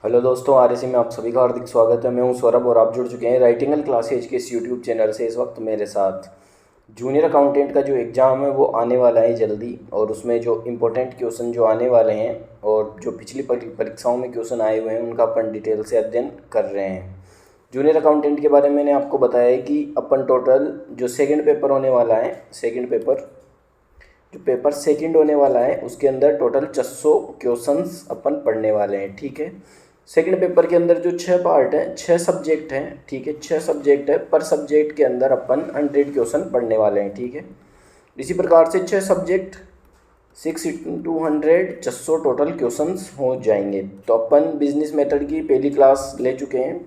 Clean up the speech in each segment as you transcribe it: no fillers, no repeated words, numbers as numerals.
Hello दोस्तों, RAC में आप सभी का हार्दिक स्वागत है। मैं हूं सौरभ और आप जुड़ चुके हैं राइटिंगल क्लासेज के इस यूट्यूब चैनल से। इस वक्त मेरे साथ जूनियर अकाउंटेंट का जो एग्ज़ाम है वो आने वाला है जल्दी, और उसमें जो इम्पोर्टेंट क्वेश्चन जो आने वाले हैं और जो पिछली परीक्षाओं में क्वेश्चन आए हुए हैं उनका अपन डिटेल से अध्ययन कर रहे हैं। जूनियर अकाउंटेंट के बारे में मैंने आपको बताया है कि अपन टोटल जो सेकेंड पेपर होने वाला है, जो पेपर सेकंड होने वाला है उसके अंदर टोटल 600 क्वेश्चंस अपन पढ़ने वाले हैं। ठीक है, सेकंड पेपर के अंदर जो 6 पार्ट हैं, 6 सब्जेक्ट हैं। ठीक है, 6 सब्जेक्ट है, पर सब्जेक्ट के अंदर अपन 100 क्वेश्चन पढ़ने वाले हैं। ठीक है, इसी प्रकार से 6 सब्जेक्ट 6 इंटू 100 600 टोटल क्वेश्चंस हो जाएंगे। तो अपन बिजनेस मेथड की पहली क्लास ले चुके हैं।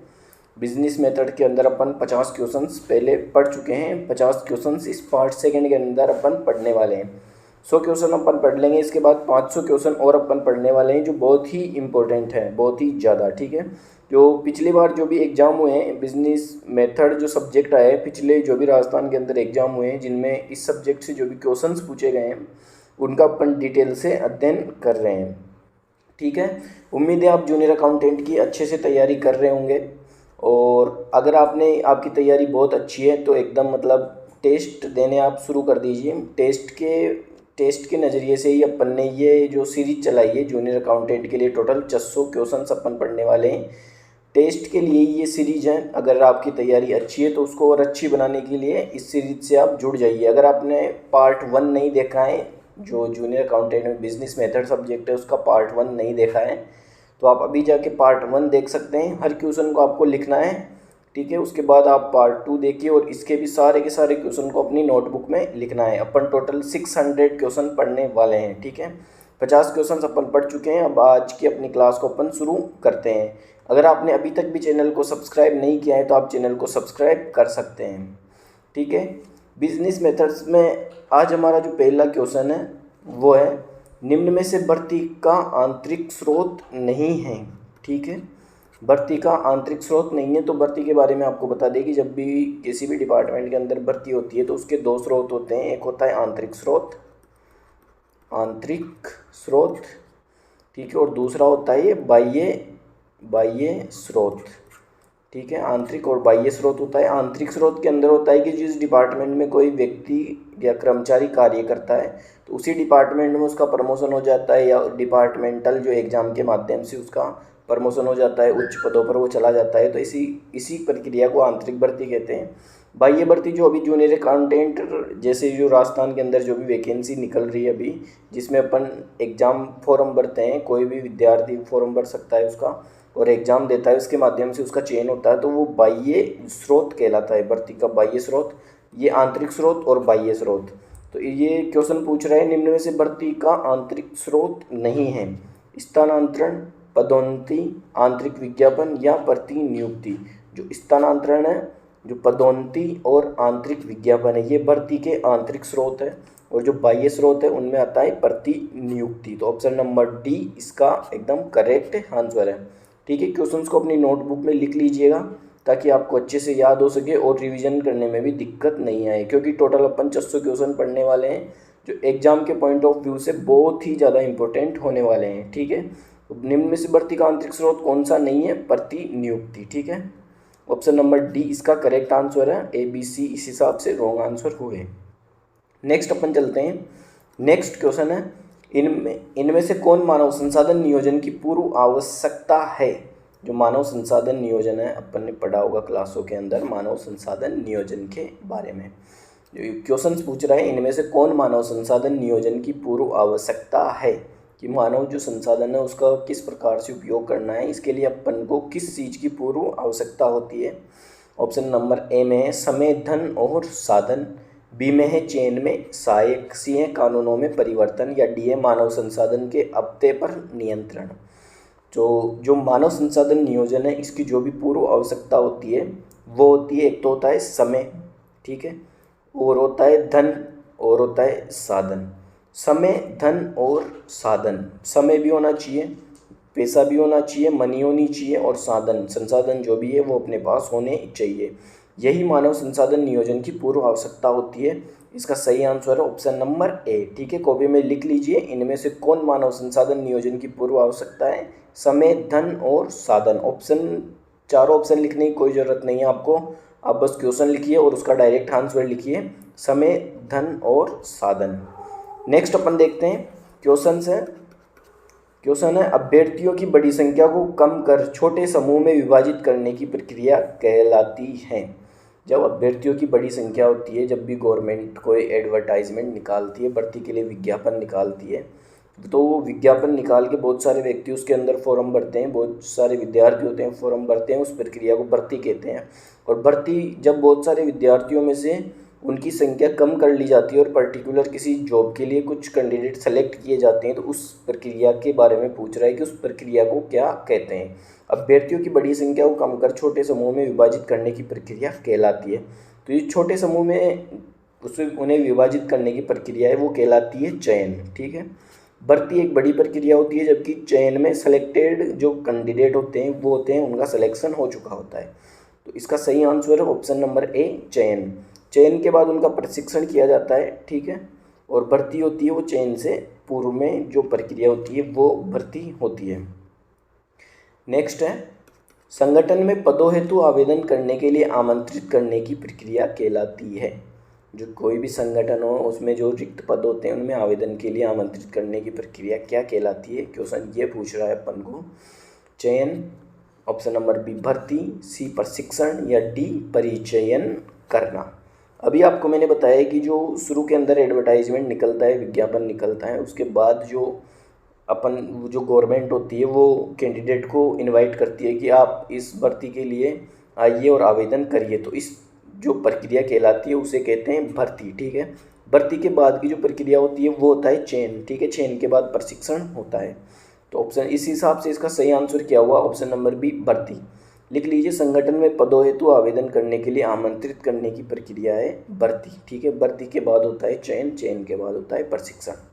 बिजनेस मेथड के अंदर अपन 50 क्वेश्चंस पहले पढ़ चुके हैं। 50 क्वेश्चंस इस पार्ट सेकंड के अंदर अपन पढ़ने वाले हैं। 100 क्वेश्चन अपन पढ़ लेंगे, इसके बाद 500 क्वेश्चन और अपन पढ़ने वाले हैं जो बहुत ही इंपॉर्टेंट है, बहुत ही ज़्यादा। ठीक है, जो पिछली बार जो भी एग्ज़ाम हुए हैं बिजनेस मेथड जो सब्जेक्ट आए हैं, पिछले जो भी राजस्थान के अंदर एग्ज़ाम हुए हैं जिनमें इस सब्जेक्ट से जो भी क्वेश्चंस पूछे गए हैं उनका अपन डिटेल से अध्ययन कर रहे हैं। ठीक है, उम्मीद है आप जूनियर अकाउंटेंट की अच्छे से तैयारी कर रहे होंगे। और अगर आपकी तैयारी बहुत अच्छी है तो एकदम मतलब टेस्ट देने आप शुरू कर दीजिए। टेस्ट के नज़रिए से ही अपन ने ये जो सीरीज चलाई है जूनियर अकाउंटेंट के लिए, टोटल 600 क्वेश्चन अपन पढ़ने वाले हैं। टेस्ट के लिए ये सीरीज है। अगर आपकी तैयारी अच्छी है तो उसको और अच्छी बनाने के लिए इस सीरीज से आप जुड़ जाइए। अगर आपने पार्ट 1 नहीं देखा है, जो जूनियर अकाउंटेंट में बिजनेस मेथड सब्जेक्ट है उसका पार्ट 1 नहीं देखा है, तो आप अभी जाके पार्ट 1 देख सकते हैं। हर क्वेश्चन को आपको लिखना है। ठीक है, उसके बाद आप पार्ट 2 देखिए और इसके भी सारे के सारे क्वेश्चन को अपनी नोटबुक में लिखना है। अपन टोटल 600 क्वेश्चन पढ़ने वाले हैं। ठीक है, 50 क्वेश्चन अपन पढ़ चुके हैं। अब आज की अपनी क्लास को अपन शुरू करते हैं। अगर आपने अभी तक भी चैनल को सब्सक्राइब नहीं किया है तो आप चैनल को सब्सक्राइब कर सकते हैं। ठीक है, बिजनेस मेथड्स में आज हमारा जो पहला क्वेश्चन है वो है, निम्न में से भर्ती का आंतरिक स्रोत नहीं है। ठीक है, भर्ती का आंतरिक स्रोत नहीं है। तो भर्ती के बारे में आपको बता दें कि जब भी किसी भी डिपार्टमेंट के अंदर भर्ती होती है तो उसके 2 स्रोत होते हैं। एक होता है आंतरिक स्रोत, ठीक है, और दूसरा होता है ये बाह्य स्रोत। ठीक है, आंतरिक और बाह्य स्रोत होता है। आंतरिक स्रोत के अंदर होता है कि जिस डिपार्टमेंट में कोई व्यक्ति या कर्मचारी कार्य करता है तो उसी डिपार्टमेंट में उसका प्रमोशन हो जाता है, या डिपार्टमेंटल जो एग्ज़ाम के माध्यम से उसका प्रमोशन हो जाता है, उच्च पदों पर वो चला जाता है। तो इसी प्रक्रिया को आंतरिक भर्ती कहते हैं। बाह्य भर्ती जो अभी जूनियर अकाउंटेंट जैसे जो राजस्थान के अंदर जो भी वैकेंसी निकल रही है अभी, जिसमें अपन एग्ज़ाम फॉर्म भरते हैं, कोई भी विद्यार्थी फॉर्म भर सकता है उसका और एग्ज़ाम देता है, उसके माध्यम से उसका चयन होता है, तो वो बाह्य स्रोत कहलाता है। भर्ती का बाह्य स्रोत, ये आंतरिक स्रोत और बाह्य स्रोत। तो ये क्वेश्चन पूछ रहा है, निम्न में से भर्ती का आंतरिक स्रोत नहीं है। स्थानांतरण, पदोन्नति, आंतरिक विज्ञापन या प्रतिनियुक्ति। जो स्थानांतरण है, जो पदोन्नति और आंतरिक विज्ञापन है, ये भर्ती के आंतरिक स्रोत है। और जो बाह्य स्रोत है उनमें आता है प्रतिनियुक्ति। तो ऑप्शन नंबर डी इसका एकदम करेक्ट आंसर है। ठीक है, क्वेश्चंस को अपनी नोटबुक में लिख लीजिएगा ताकि आपको अच्छे से याद हो सके और रिवीजन करने में भी दिक्कत नहीं आए, क्योंकि टोटल अपन 600 क्वेश्चन पढ़ने वाले हैं जो एग्जाम के पॉइंट ऑफ व्यू से बहुत ही ज़्यादा इंपॉर्टेंट होने वाले हैं। ठीक है, तो निम्न में से भर्ती का आंतरिक स्रोत कौन सा नहीं है? प्रतिनियुक्ति। ठीक है, ऑप्शन नंबर डी इसका करेक्ट आंसर है। ए बी सी इस हिसाब से रॉन्ग आंसर हुए। नेक्स्ट अपन चलते हैं। नेक्स्ट क्वेश्चन है, इनमें से कौन मानव संसाधन नियोजन की पूर्व आवश्यकता है? जो मानव संसाधन नियोजन है, अपन ने पढ़ा होगा क्लासों के अंदर मानव संसाधन नियोजन के बारे में। जो क्वेश्चन पूछ रहा है, इनमें से कौन मानव संसाधन नियोजन की पूर्व आवश्यकता है, कि मानव जो संसाधन है उसका किस प्रकार से उपयोग करना है, इसके लिए अपन को किस चीज़ की पूर्व आवश्यकता होती है। ऑप्शन नंबर ए में है समय, धन और साधन, बी में है चयन में सहायक, सी है कानूनों में परिवर्तन, या डी है मानव संसाधन के अपते पर नियंत्रण। जो मानव संसाधन नियोजन है इसकी जो भी पूर्व आवश्यकता होती है वो होती है, एक तो होता है समय, ठीक है, और होता है धन, और होता है साधन। समय, धन और साधन, समय भी होना चाहिए, पैसा भी होना चाहिए, मनी होनी चाहिए, और संसाधन जो भी है वो अपने पास होने चाहिए। यही मानव संसाधन नियोजन की पूर्व आवश्यकता होती है। इसका सही आंसर है ऑप्शन नंबर ए। ठीक है, कॉपी में लिख लीजिए, इनमें से कौन मानव संसाधन नियोजन की पूर्व आवश्यकता है? समय, धन और साधन। चारों ऑप्शन लिखने की कोई ज़रूरत नहीं है आपको, आप बस क्वेश्चन लिखिए और उसका डायरेक्ट आंसर लिखिए, समय, धन और साधन। नेक्स्ट अपन देखते हैं क्वेश्चन है अभ्यर्थियों की बड़ी संख्या को कम कर छोटे समूह में विभाजित करने की प्रक्रिया कहलाती है। जब अभ्यर्थियों की बड़ी संख्या होती है, जब भी गवर्नमेंट कोई एडवर्टाइजमेंट निकालती है, भर्ती के लिए विज्ञापन निकालती है, तो वो विज्ञापन निकाल के बहुत सारे व्यक्ति उसके अंदर फॉर्म भरते हैं, बहुत सारे विद्यार्थी होते हैं फॉर्म भरते हैं, उस प्रक्रिया को भर्ती कहते हैं। और भर्ती जब बहुत सारे विद्यार्थियों में से उनकी संख्या कम कर ली जाती है और पर्टिकुलर किसी जॉब के लिए कुछ कैंडिडेट सेलेक्ट किए जाते हैं, तो उस प्रक्रिया के बारे में पूछ रहा है कि उस प्रक्रिया को क्या कहते हैं। अभ्यर्थियों की बड़ी संख्या को कम कर छोटे समूह में विभाजित करने की प्रक्रिया कहलाती है। तो ये छोटे समूह में उन्हें विभाजित करने की प्रक्रिया है वो कहलाती है चयन। ठीक है, भर्ती एक बड़ी प्रक्रिया होती है, जबकि चयन में सेलेक्टेड जो कैंडिडेट होते हैं वो होते हैं उनका सिलेक्शन हो चुका होता है। तो इसका सही आंसर है ऑप्शन नंबर ए, चयन। चयन के बाद उनका प्रशिक्षण किया जाता है। ठीक है, और भर्ती होती है वो चयन से पूर्व में जो प्रक्रिया होती है वो भर्ती होती है। नेक्स्ट है संगठन में पदों हेतु आवेदन करने के लिए आमंत्रित करने की प्रक्रिया कहलाती है। जो कोई भी संगठन हो उसमें जो रिक्त पद होते हैं उनमें आवेदन के लिए आमंत्रित करने की प्रक्रिया क्या कहलाती है? क्वेश्चन ये पूछ रहा है अपन को। चयन, ऑप्शन नंबर बी भर्ती, सी प्रशिक्षण या डी परिचयन करना। अभी आपको मैंने बताया कि जो शुरू के अंदर एडवर्टाइजमेंट निकलता है, विज्ञापन निकलता है, उसके बाद जो गवर्नमेंट होती है वो कैंडिडेट को इनवाइट करती है कि आप इस भर्ती के लिए आइए और आवेदन करिए। तो इस जो प्रक्रिया कहलाती है उसे कहते हैं भर्ती। ठीक है, भर्ती के बाद की जो प्रक्रिया होती है वो होता है चयन। ठीक है, चयन के बाद प्रशिक्षण होता है। तो ऑप्शन इस हिसाब से इसका सही आंसर क्या हुआ? ऑप्शन नंबर बी भर्ती। लिख लीजिए, संगठन में पदों हेतु आवेदन करने के लिए आमंत्रित करने की प्रक्रिया है भर्ती। ठीक है, भर्ती के बाद होता है चयन, चयन के बाद होता है प्रशिक्षण।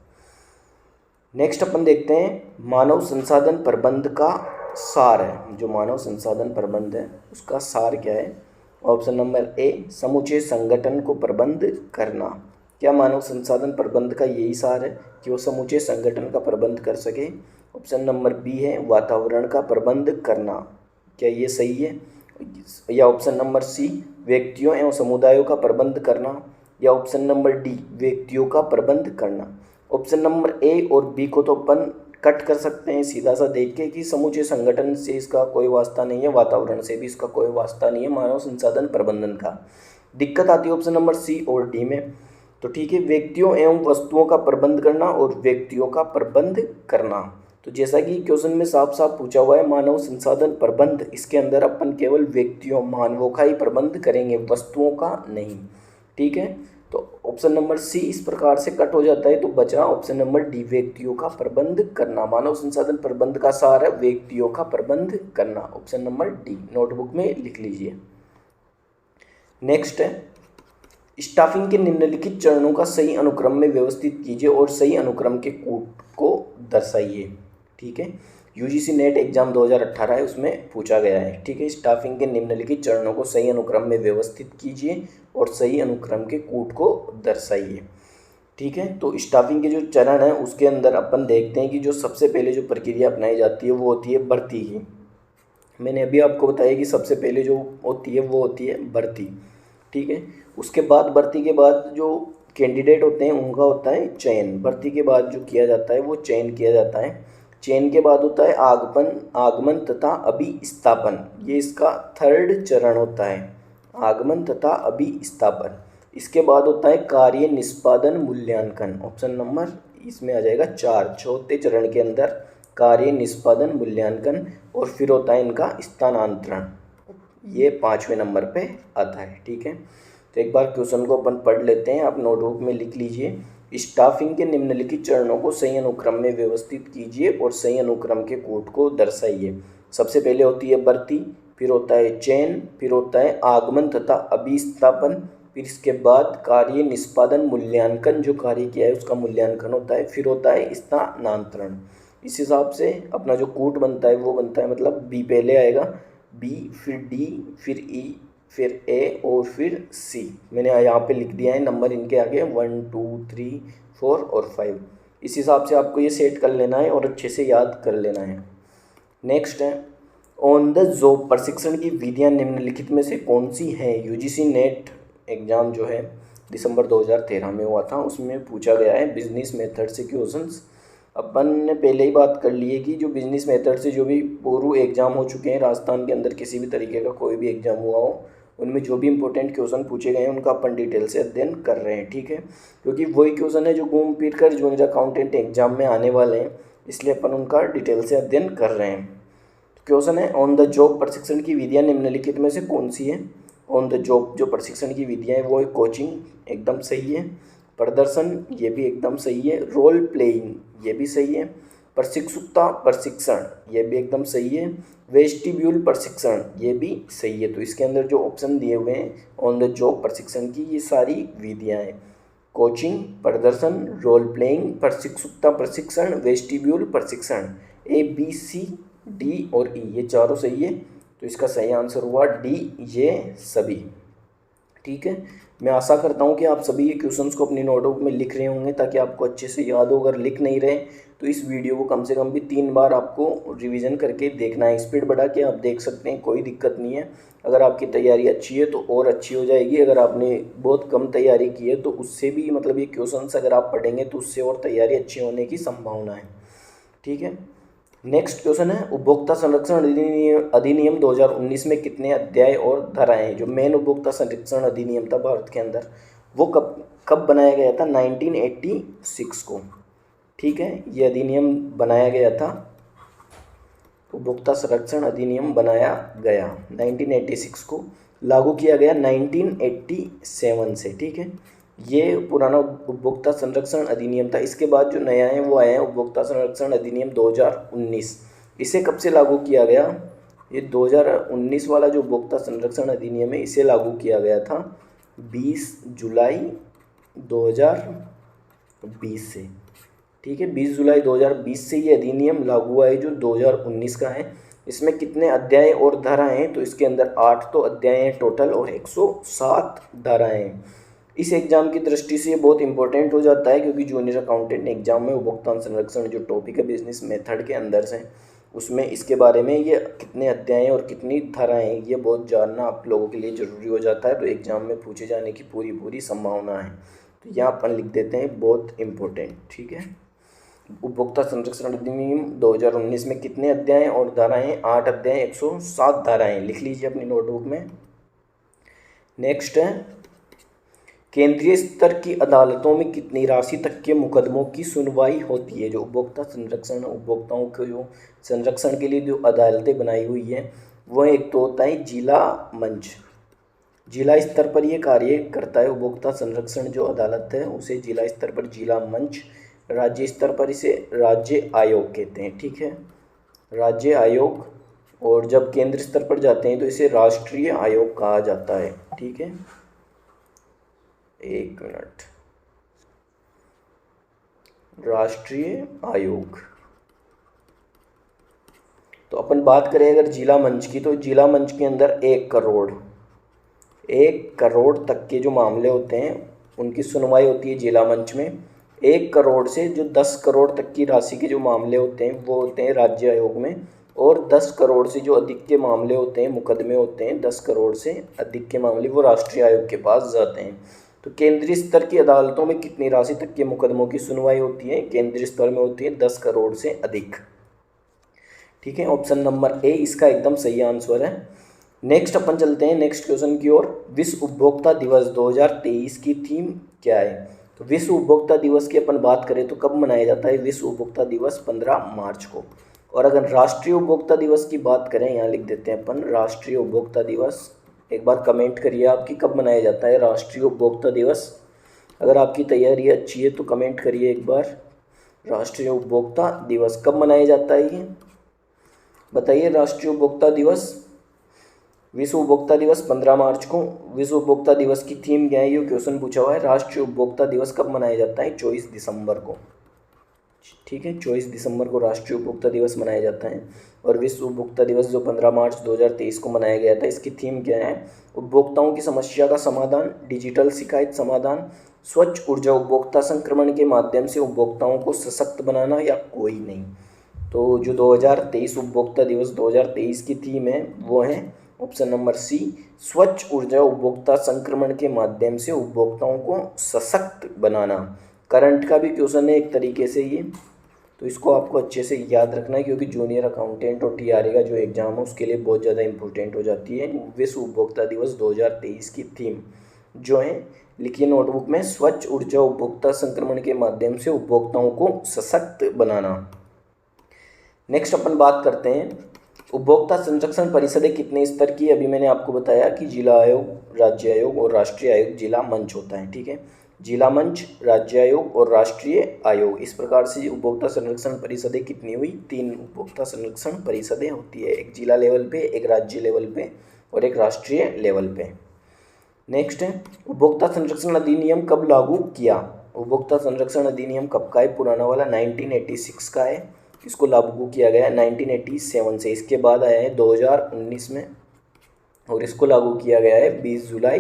नेक्स्ट अपन देखते हैं मानव संसाधन प्रबंध का सार है। जो मानव संसाधन प्रबंध है उसका सार क्या है? ऑप्शन नंबर ए समूचे संगठन को प्रबंध करना। क्या मानव संसाधन प्रबंध का यही सार है कि वो समूचे संगठन का प्रबंध कर सके? ऑप्शन नंबर बी है वातावरण का प्रबंध करना। क्या ये सही है? या ऑप्शन नंबर सी व्यक्तियों एवं समुदायों का प्रबंध करना, या ऑप्शन नंबर डी व्यक्तियों का प्रबंध करना। ऑप्शन नंबर ए और बी को तो अपन कट कर सकते हैं सीधा सा देख के कि समूचे संगठन से इसका कोई वास्ता नहीं है, वातावरण से भी इसका कोई वास्ता नहीं है मानव संसाधन प्रबंधन का। दिक्कत आती है ऑप्शन नंबर सी और डी में। तो ठीक है, व्यक्तियों एवं वस्तुओं का प्रबंध करना और व्यक्तियों का प्रबंध करना। तो जैसा कि क्वेश्चन में साफ साफ पूछा हुआ है मानव संसाधन प्रबंध, इसके अंदर अपन केवल व्यक्तियों मानवों का ही प्रबंध करेंगे, वस्तुओं का नहीं। ठीक है, तो ऑप्शन नंबर सी इस प्रकार से कट हो जाता है, तो बचा ऑप्शन नंबर डी व्यक्तियों का प्रबंध करना। मानव संसाधन प्रबंध का सार है व्यक्तियों का प्रबंध करना। ऑप्शन नंबर डी नोटबुक में लिख लीजिए। नेक्स्ट है स्टाफिंग के निम्नलिखित चरणों का सही अनुक्रम में व्यवस्थित कीजिए और सही अनुक्रम के कूट को दर्शाइए। ठीक है, यूजीसी नेट एग्जाम 2018 है उसमें पूछा गया है। ठीक है, स्टाफिंग के निम्नलिखित चरणों को सही अनुक्रम में व्यवस्थित कीजिए और सही अनुक्रम के कूट को दर्शाइए। ठीक है, तो स्टाफिंग के जो चरण है उसके अंदर अपन देखते हैं कि जो सबसे पहले जो प्रक्रिया अपनाई जाती है वो होती है भर्ती की। मैंने अभी आपको बताया कि सबसे पहले जो होती है वो होती है भर्ती। ठीक है, उसके बाद भर्ती के बाद जो कैंडिडेट होते हैं उनका होता है चयन। भर्ती के बाद जो किया जाता है वो चयन किया जाता है। चयन के बाद होता है आगमन तथा अभिस्थापन। ये इसका थर्ड चरण होता है, आगमन तथा अभिस्थापन। इसके बाद होता है कार्य निष्पादन मूल्यांकन। ऑप्शन नंबर इसमें आ जाएगा 4। चौथे चरण के अंदर कार्य निष्पादन मूल्यांकन, और फिर होता है इनका स्थानांतरण, ये 5वें नंबर पे आता है। ठीक है, तो एक बार क्वेश्चन को अपन पढ़ लेते हैं, आप नोटबुक में लिख लीजिए। स्टाफिंग के निम्नलिखित चरणों को सही अनुक्रम में व्यवस्थित कीजिए और सही अनुक्रम के कूट को दर्शाइए। सबसे पहले होती है भर्ती, फिर होता है चयन, फिर होता है आगमन तथा अभिस्थापन, फिर इसके बाद कार्य निष्पादन मूल्यांकन, जो कार्य किया है उसका मूल्यांकन होता है, फिर होता है स्थानांतरण। इस हिसाब से अपना जो कूट बनता है वो बनता है, मतलब बी पहले आएगा, बी फिर डी फिर ई फिर ए और फिर सी। मैंने यहाँ पे लिख दिया है नंबर इनके आगे 1 2 3 4 और 5। इस हिसाब से आपको ये सेट कर लेना है और अच्छे से याद कर लेना है। नेक्स्ट है, ऑन द जॉब प्रशिक्षण की विधियाँ निम्नलिखित में से कौन सी हैं। यूजीसी नेट एग्ज़ाम जो है दिसंबर 2013 में हुआ था, उसमें पूछा गया है बिजनेस मेथड से क्वेश्चंस। अपन ने पहले ही बात कर ली है कि जो बिजनेस मेथड से जो भी पूर्व एग्ज़ाम हो चुके हैं राजस्थान के अंदर, किसी भी तरीके का कोई भी एग्ज़ाम हुआ हो, उनमें जो भी इंपॉर्टेंट क्वेश्चन पूछे गए हैं उनका अपन डिटेल से अध्ययन कर रहे हैं। ठीक है, क्योंकि वही क्वेश्चन है जो घूम फिर कर जूनियर अकाउंटेंट एग्जाम में आने वाले हैं, इसलिए अपन उनका डिटेल से अध्ययन कर रहे हैं। तो क्वेश्चन है, ऑन द जॉब प्रशिक्षण की विधियाँ निम्नलिखित में से कौन सी है। ऑन द जॉब जो प्रशिक्षण की विधियाँ हैं वो है कोचिंग, एकदम सही है। प्रदर्शन, ये भी एकदम सही है। रोल प्लेइंग, ये भी सही है। प्रशिक्षुता प्रशिक्षण, ये भी एकदम सही है। वेस्टिब्यूल प्रशिक्षण, ये भी सही है। तो इसके अंदर जो ऑप्शन दिए हुए हैं ऑन द जॉब प्रशिक्षण की, ये सारी विधियाँ हैं। कोचिंग, प्रदर्शन, रोल प्लेइंग, प्रशिक्षुता प्रशिक्षण, वेस्टिब्यूल प्रशिक्षण। ए बी सी डी और ई, ये चारों सही है। तो इसका सही आंसर हुआ डी, ये सभी। ठीक है, मैं आशा करता हूँ कि आप सभी ये क्वेश्चंस को अपनी नोटबुक में लिख रहे होंगे ताकि आपको अच्छे से याद हो। अगर लिख नहीं रहे तो इस वीडियो को कम से कम भी 3 बार आपको रिवीजन करके देखना है। स्पीड बढ़ा के आप देख सकते हैं, कोई दिक्कत नहीं है। अगर आपकी तैयारी अच्छी है तो और अच्छी हो जाएगी। अगर आपने बहुत कम तैयारी की है तो उससे भी मतलब ये क्वेश्चंस अगर आप पढ़ेंगे तो उससे और तैयारी अच्छी होने की संभावना है। ठीक है, नेक्स्ट क्वेश्चन है, उपभोक्ता संरक्षण अधिनियम 2019 में कितने अध्याय और धाराएं हैं। जो मेन उपभोक्ता संरक्षण अधिनियम था भारत के अंदर, वो कब बनाया गया था, 1986 को। ठीक है, ये अधिनियम बनाया गया था, उपभोक्ता संरक्षण अधिनियम बनाया गया 1986 को, लागू किया गया 1987 से। ठीक है, ये पुराना उपभोक्ता संरक्षण अधिनियम था। इसके बाद जो नया है वो आया है उपभोक्ता संरक्षण अधिनियम 2019। इसे कब से लागू किया गया, ये 2019 वाला जो उपभोक्ता संरक्षण अधिनियम है इसे लागू किया गया था 20 जुलाई 2020 से। ठीक है, 20 जुलाई 2020 से ये अधिनियम लागू हुआ है जो 2019 का है। इसमें कितने अध्याय और धाराएं हैं, तो इसके अंदर 8 तो अध्याय हैं टोटल और 107 धाराएं हैं। इस एग्ज़ाम की दृष्टि से ये बहुत इंपॉर्टेंट हो जाता है क्योंकि जूनियर अकाउंटेंट एग्जाम में उपभोक्ता संरक्षण जो टॉपिक है बिजनेस मेथड के अंदर से, उसमें इसके बारे में ये कितने अध्याय और कितनी धाराएं हैं ये बहुत जानना आप लोगों के लिए ज़रूरी हो जाता है। तो एग्ज़ाम में पूछे जाने की पूरी संभावना है। तो यहाँ अपन लिख देते हैं बहुत इम्पोर्टेंट। ठीक है, उपभोक्ता संरक्षण अधिनियम 2019 में कितने अध्याय और धाराएं, 8 अध्याय 107 धाराएं, लिख लीजिए अपनी नोटबुक में। नेक्स्ट है, केंद्रीय स्तर की अदालतों में कितनी राशि तक के मुकदमों की सुनवाई होती है। जो उपभोक्ता संरक्षण, उपभोक्ताओं के जो संरक्षण के लिए जो अदालतें बनाई हुई है वह एक तो होता है जिला मंच, जिला स्तर पर ये कार्य करता है। उपभोक्ता संरक्षण जो अदालत है उसे जिला स्तर पर जिला मंच, राज्य स्तर पर इसे राज्य आयोग कहते हैं। ठीक है, राज्य आयोग, और जब केंद्र स्तर पर जाते हैं तो इसे राष्ट्रीय आयोग कहा जाता है। ठीक है, एक मिनट, राष्ट्रीय आयोग। तो अपन बात करें अगर जिला मंच की, तो जिला मंच के अंदर 1 करोड़ तक के जो मामले होते हैं उनकी सुनवाई होती है जिला मंच में। 1 करोड़ से जो 10 करोड़ तक की राशि के जो मामले होते हैं वो होते हैं राज्य आयोग में, और 10 करोड़ से जो अधिक के मामले होते हैं, मुकदमे होते हैं 10 करोड़ से अधिक के मामले, वो राष्ट्रीय आयोग के पास जाते हैं। तो केंद्रीय स्तर की अदालतों में कितनी राशि तक के मुकदमों की सुनवाई होती है, केंद्रीय स्तर में होती है 10 करोड़ से अधिक। ठीक है, ऑप्शन नंबर ए इसका एकदम सही आंसर है। नेक्स्ट अपन चलते हैं नेक्स्ट क्वेश्चन की ओर। विश्व उपभोक्ता दिवस 2023 की थीम क्या है। तो विश्व उपभोक्ता दिवस की अपन बात करें तो कब मनाया जाता है, विश्व उपभोक्ता दिवस 15 मार्च को। और अगर राष्ट्रीय उपभोक्ता दिवस की बात करें, यहाँ लिख देते हैं अपन राष्ट्रीय उपभोक्ता दिवस। एक बार कमेंट करिए आपकी कब मनाया जाता है राष्ट्रीय उपभोक्ता दिवस। अगर आपकी तैयारी अच्छी है तो कमेंट करिए एक बार, राष्ट्रीय उपभोक्ता दिवस कब मनाया जाता है ये बताइए। राष्ट्रीय उपभोक्ता दिवस, विश्व उपभोक्ता दिवस 15 मार्च को। विश्व उपभोक्ता दिवस की थीम क्या है, ये क्वेश्चन पूछा हुआ है। राष्ट्रीय उपभोक्ता दिवस कब मनाया जाता है, 24 दिसंबर को। ठीक है, 24 दिसंबर को राष्ट्रीय उपभोक्ता दिवस मनाया जाता है। और विश्व उपभोक्ता दिवस जो 15 मार्च 2023 को मनाया गया था, इसकी थीम क्या है? उपभोक्ताओं की समस्या का समाधान, डिजिटल शिकायत समाधान, स्वच्छ ऊर्जा, उपभोक्ता संक्रमण के माध्यम से उपभोक्ताओं को सशक्त बनाना, या कोई नहीं। तो जो 2023 उपभोक्ता दिवस 2023 की थीम है वो है ऑप्शन नंबर सी, स्वच्छ ऊर्जा, उपभोक्ता संक्रमण के माध्यम से उपभोक्ताओं को सशक्त बनाना। करंट का भी क्वेश्चन है एक तरीके से ये, तो इसको आपको अच्छे से याद रखना है, क्योंकि जूनियर अकाउंटेंट और टीआरए का जो एग्ज़ाम है उसके लिए बहुत ज़्यादा इंपॉर्टेंट हो जाती है। विश्व उपभोक्ता दिवस 2023 की थीम जो है, लिखिए नोटबुक में, स्वच्छ ऊर्जा, उपभोक्ता संक्रमण के माध्यम से उपभोक्ताओं को सशक्त बनाना। नेक्स्ट अपन बात करते हैं उपभोक्ता संरक्षण परिषदें कितने स्तर की। अभी मैंने आपको बताया कि जिला आयोग, राज्य आयोग और राष्ट्रीय आयोग जिला मंच होता है, ठीक है। जिला मंच, राज्य आयोग और राष्ट्रीय आयोग, इस प्रकार से उपभोक्ता संरक्षण परिषदें कितनी हुई? 3 उपभोक्ता संरक्षण परिषदें होती है, एक जिला लेवल पे, एक राज्य लेवल पे और एक राष्ट्रीय लेवल पे। नेक्स्ट है उपभोक्ता संरक्षण अधिनियम कब लागू किया। उपभोक्ता संरक्षण अधिनियम कब का है? पुराना वाला 1986 का है, इसको लागू किया गया 1987 से, इसके बाद आया है 2019 में और इसको लागू किया गया है 20 जुलाई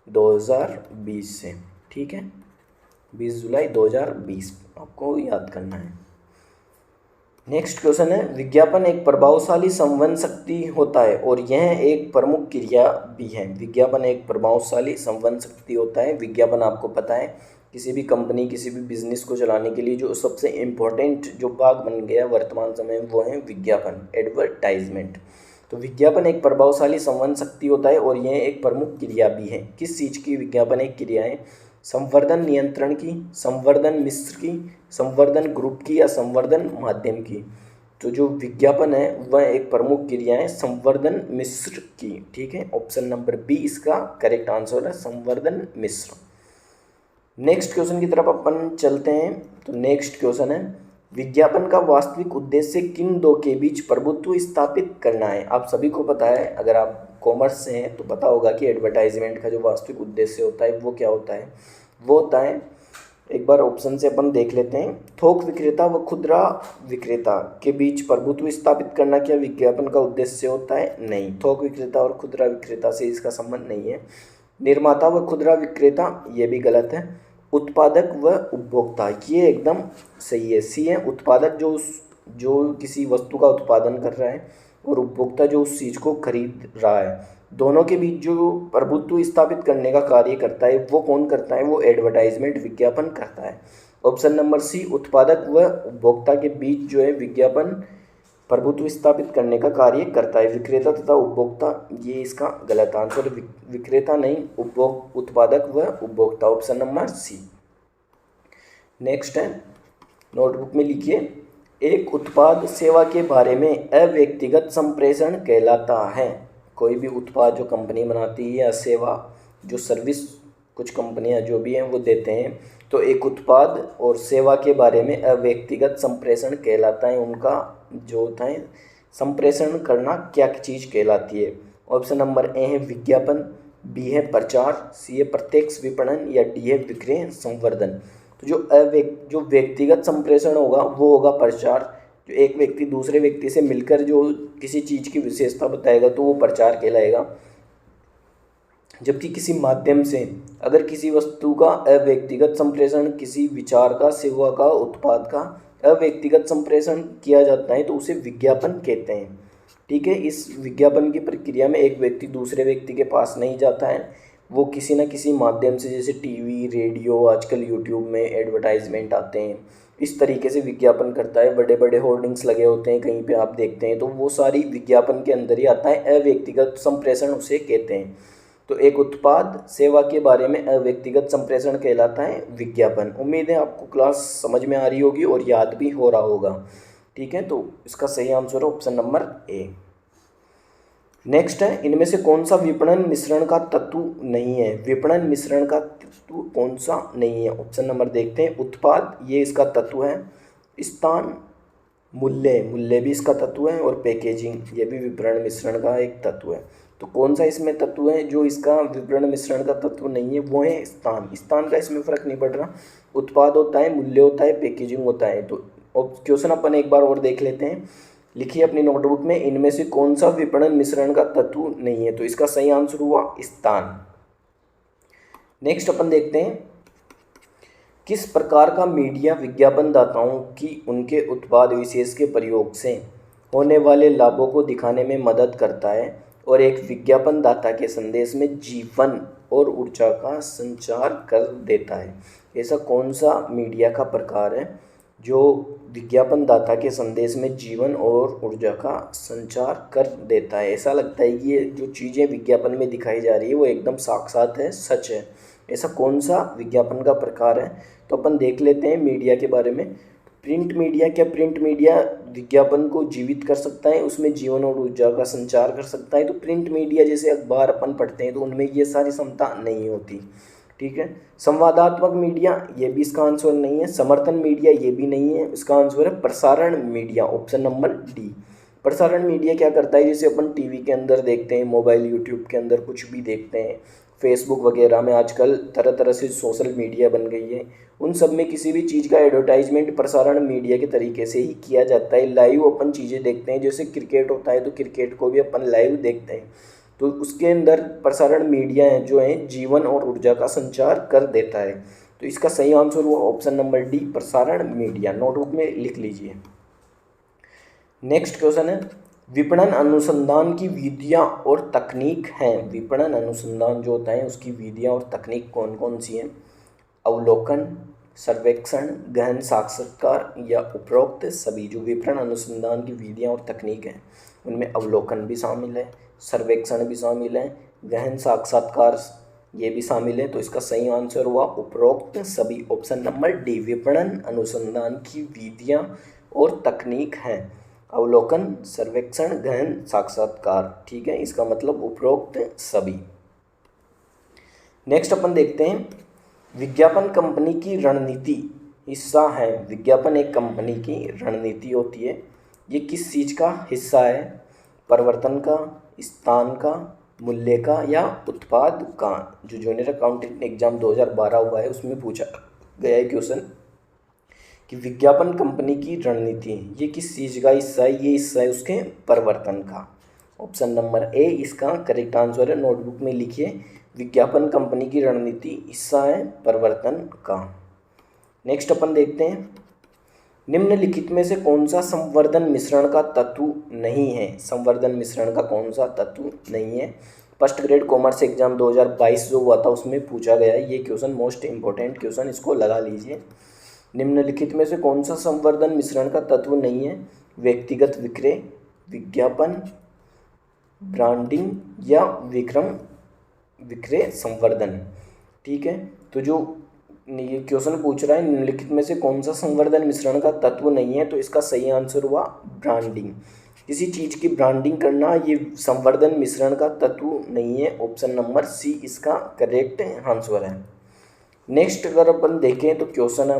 2020 से, ठीक है। 20 जुलाई 2020 आपको याद करना है। नेक्स्ट क्वेश्चन है विज्ञापन एक प्रभावशाली संवहन शक्ति होता है और यह एक प्रमुख क्रिया भी है। विज्ञापन एक प्रभावशाली संवहन शक्ति होता है। विज्ञापन आपको पता है किसी भी कंपनी, किसी भी बिजनेस को चलाने के लिए जो सबसे इम्पोर्टेंट जो भाग बन गया वर्तमान समय में वो है विज्ञापन, एडवर्टाइजमेंट। तो विज्ञापन एक प्रभावशाली संवहन शक्ति होता है और यह एक प्रमुख क्रिया भी है। किस चीज़ की विज्ञापन एक क्रिया है? संवर्धन नियंत्रण की, संवर्धन मिश्र की, संवर्धन ग्रुप की या संवर्धन माध्यम की। तो जो विज्ञापन है वह एक प्रमुख क्रिया है संवर्धन मिश्र की, ठीक है। ऑप्शन नंबर बी इसका करेक्ट आंसर है, संवर्धन मिश्र। नेक्स्ट क्वेश्चन की तरफ अपन चलते हैं। तो नेक्स्ट क्वेश्चन है विज्ञापन का वास्तविक उद्देश्य किन दो के बीच प्रभुत्व स्थापित करना है। आप सभी को पता है, अगर आप कॉमर्स से हैं तो पता होगा कि एडवर्टाइजमेंट का जो वास्तविक उद्देश्य होता है वो क्या होता है? वो होता है, एक बार ऑप्शन से अपन देख लेते हैं, थोक विक्रेता व खुदरा विक्रेता के बीच प्रभुत्व स्थापित करना क्या विज्ञापन का उद्देश्य होता है? नहीं, थोक विक्रेता और खुदरा विक्रेता से इसका संबंध नहीं है। निर्माता व खुदरा विक्रेता, ये भी गलत है। उत्पादक व उपभोक्ता, ये एकदम सही है, सी है। उत्पादक जो किसी वस्तु का उत्पादन कर रहा है और उपभोक्ता जो उस चीज़ को खरीद रहा है, दोनों के बीच जो प्रभुत्व स्थापित करने का कार्य करता है वो कौन करता है? वो एडवर्टाइजमेंट, विज्ञापन करता है। ऑप्शन नंबर सी, उत्पादक व उपभोक्ता के बीच जो है विज्ञापन प्रभुत्व स्थापित करने का कार्य करता है। विक्रेता तथा उपभोक्ता, ये इसका गलत आंसर, विक्रेता नहीं, उत्पादक व उपभोक्ता, ऑप्शन नंबर सी। नेक्स्ट है, नोटबुक में लिखिए, एक उत्पाद सेवा के बारे में अव्यक्तिगत संप्रेषण कहलाता है। कोई भी उत्पाद जो कंपनी बनाती है या सेवा जो सर्विस कुछ कंपनियां जो भी हैं वो देते हैं, तो एक उत्पाद और सेवा के बारे में अव्यक्तिगत संप्रेषण कहलाता है। उनका जो होता है संप्रेषण करना क्या चीज़ कहलाती है? ऑप्शन नंबर ए है विज्ञापन, बी है प्रचार, सी है प्रत्यक्ष विपणन या डी है विक्रय संवर्धन। तो जो व्यक्तिगत संप्रेषण होगा वो होगा प्रचार। जो एक व्यक्ति दूसरे व्यक्ति से मिलकर जो किसी चीज़ की विशेषता बताएगा तो वो प्रचार कहलाएगा। जबकि किसी माध्यम से अगर किसी वस्तु का अव्यक्तिगत संप्रेषण, किसी विचार का, सेवा का, उत्पाद का अव्यक्तिगत संप्रेषण किया जाता है तो उसे विज्ञापन कहते हैं, ठीक है। इस विज्ञापन की प्रक्रिया में एक व्यक्ति दूसरे व्यक्ति के पास नहीं जाता है, वो किसी न किसी माध्यम से, जैसे टीवी, रेडियो, आजकल यूट्यूब में एडवर्टाइजमेंट आते हैं, इस तरीके से विज्ञापन करता है। बड़े बड़े होर्डिंग्स लगे होते हैं कहीं पे आप देखते हैं, तो वो सारी विज्ञापन के अंदर ही आता है, अव्यक्तिगत संप्रेषण उसे कहते हैं। तो एक उत्पाद सेवा के बारे में अव्यक्तिगत संप्रेषण कहलाता है विज्ञापन। उम्मीद है आपको क्लास समझ में आ रही होगी और याद भी हो रहा होगा, ठीक है। तो इसका सही आंसर है ऑप्शन नंबर ए। नेक्स्ट है, इनमें से कौन सा विपणन मिश्रण का तत्व नहीं है? विपणन मिश्रण का तत्व कौन सा नहीं है? ऑप्शन नंबर देखते हैं, उत्पाद ये इसका तत्व है, स्थान, मूल्य भी इसका तत्व है और पैकेजिंग ये भी विपणन मिश्रण का एक तत्व है। तो कौन सा इसमें तत्व है जो इसका विपणन मिश्रण का तत्व नहीं है? वो है स्थान का इसमें फर्क नहीं पड़ रहा। उत्पाद होता है, मूल्य होता है, पैकेजिंग होता है। तो क्वेश्चन अपन एक बार और देख लेते हैं, लिखिए अपनी नोटबुक में, इनमें से कौन सा विपणन मिश्रण का तत्व नहीं है। तो इसका सही आंसर हुआ स्थान। नेक्स्ट अपन देखते हैं, किस प्रकार का मीडिया विज्ञापनदाताओं की उनके उत्पाद विशेष के प्रयोग से होने वाले लाभों को दिखाने में मदद करता है और एक विज्ञापनदाता के संदेश में जीवन और ऊर्जा का संचार कर देता है। ऐसा कौन सा मीडिया का प्रकार है जो विज्ञापनदाता के संदेश में जीवन और ऊर्जा का संचार कर देता है। ऐसा लगता है कि ये जो चीज़ें विज्ञापन में दिखाई जा रही है वो एकदम साक्षात है, सच है। ऐसा कौन सा विज्ञापन का प्रकार है, तो अपन देख लेते हैं मीडिया के बारे में। प्रिंट मीडिया, क्या प्रिंट मीडिया विज्ञापन को जीवित कर सकता है, उसमें जीवन और ऊर्जा का संचार कर सकता है? तो प्रिंट मीडिया जैसे अखबार अपन पढ़ते हैं तो उनमें ये सारी क्षमता नहीं होती, ठीक है। संवादात्मक मीडिया, ये भी इसका आंसर नहीं है। समर्थन मीडिया, ये भी नहीं है। इसका आंसर है प्रसारण मीडिया, ऑप्शन नंबर डी। प्रसारण मीडिया क्या करता है, जैसे अपन टीवी के अंदर देखते हैं, मोबाइल यूट्यूब के अंदर कुछ भी देखते हैं, फेसबुक वगैरह में आजकल तरह तरह से सोशल मीडिया बन गई है, उन सब में किसी भी चीज़ का एडवर्टाइजमेंट प्रसारण मीडिया के तरीके से ही किया जाता है। लाइव अपन चीज़ें देखते हैं, जैसे क्रिकेट होता है तो क्रिकेट को भी अपन लाइव देखते हैं, तो उसके अंदर प्रसारण मीडिया है जो है जीवन और ऊर्जा का संचार कर देता है। तो इसका सही आंसर हुआ ऑप्शन नंबर डी, प्रसारण मीडिया। नोटबुक में लिख लीजिए। नेक्स्ट क्वेश्चन है, विपणन अनुसंधान की विधियाँ और तकनीक हैं। विपणन अनुसंधान जो होता है उसकी विधियाँ और तकनीक कौन कौन सी हैं? अवलोकन, सर्वेक्षण, गहन साक्षात्कार या उपरोक्त सभी। जो विपणन अनुसंधान की विधियाँ और तकनीक हैं उनमें अवलोकन भी शामिल है, सर्वेक्षण भी शामिल है, गहन साक्षात्कार ये भी शामिल है। तो इसका सही आंसर हुआ उपरोक्त सभी, ऑप्शन नंबर डी। विपणन अनुसंधान की विधियाँ और तकनीक हैं अवलोकन, सर्वेक्षण, गहन साक्षात्कार, ठीक है। इसका मतलब उपरोक्त सभी। नेक्स्ट अपन देखते हैं, विज्ञापन कंपनी की रणनीति हिस्सा है। विज्ञापन एक कंपनी की रणनीति होती है, ये किस चीज़ का हिस्सा है? परिवर्तन का, स्थान का, मूल्य का या उत्पाद का? जो जूनियर अकाउंटेंट एग्जाम 2012 हुआ है उसमें पूछा गया है क्वेश्चन कि विज्ञापन कंपनी की रणनीति ये किस चीज़ का हिस्सा है? ये हिस्सा है उसके परिवर्तन का, ऑप्शन नंबर ए इसका करेक्ट आंसर है। नोटबुक में लिखिए, विज्ञापन कंपनी की रणनीति हिस्सा है परिवर्तन का। नेक्स्ट अपन देखते हैं, निम्नलिखित में से कौन सा संवर्धन मिश्रण का तत्व नहीं है? संवर्धन मिश्रण का कौन सा तत्व नहीं है? फर्स्ट ग्रेड कॉमर्स एग्जाम 2022 जो हुआ था उसमें पूछा गया है ये क्वेश्चन, मोस्ट इंपॉर्टेंट क्वेश्चन, इसको लगा लीजिए। निम्नलिखित में से कौन सा संवर्धन मिश्रण का तत्व नहीं है? व्यक्तिगत विक्रय, विज्ञापन, ब्रांडिंग या विक्रय संवर्धन, ठीक है। तो जो ये क्वेश्चन पूछ रहा है निम्नलिखित में से कौन सा संवर्धन मिश्रण का तत्व नहीं है, तो इसका सही आंसर हुआ ब्रांडिंग। किसी चीज़ की ब्रांडिंग करना ये संवर्धन मिश्रण का तत्व नहीं है, ऑप्शन नंबर सी इसका करेक्ट आंसर है। नेक्स्ट अगर अपन देखें तो क्वेश्चन है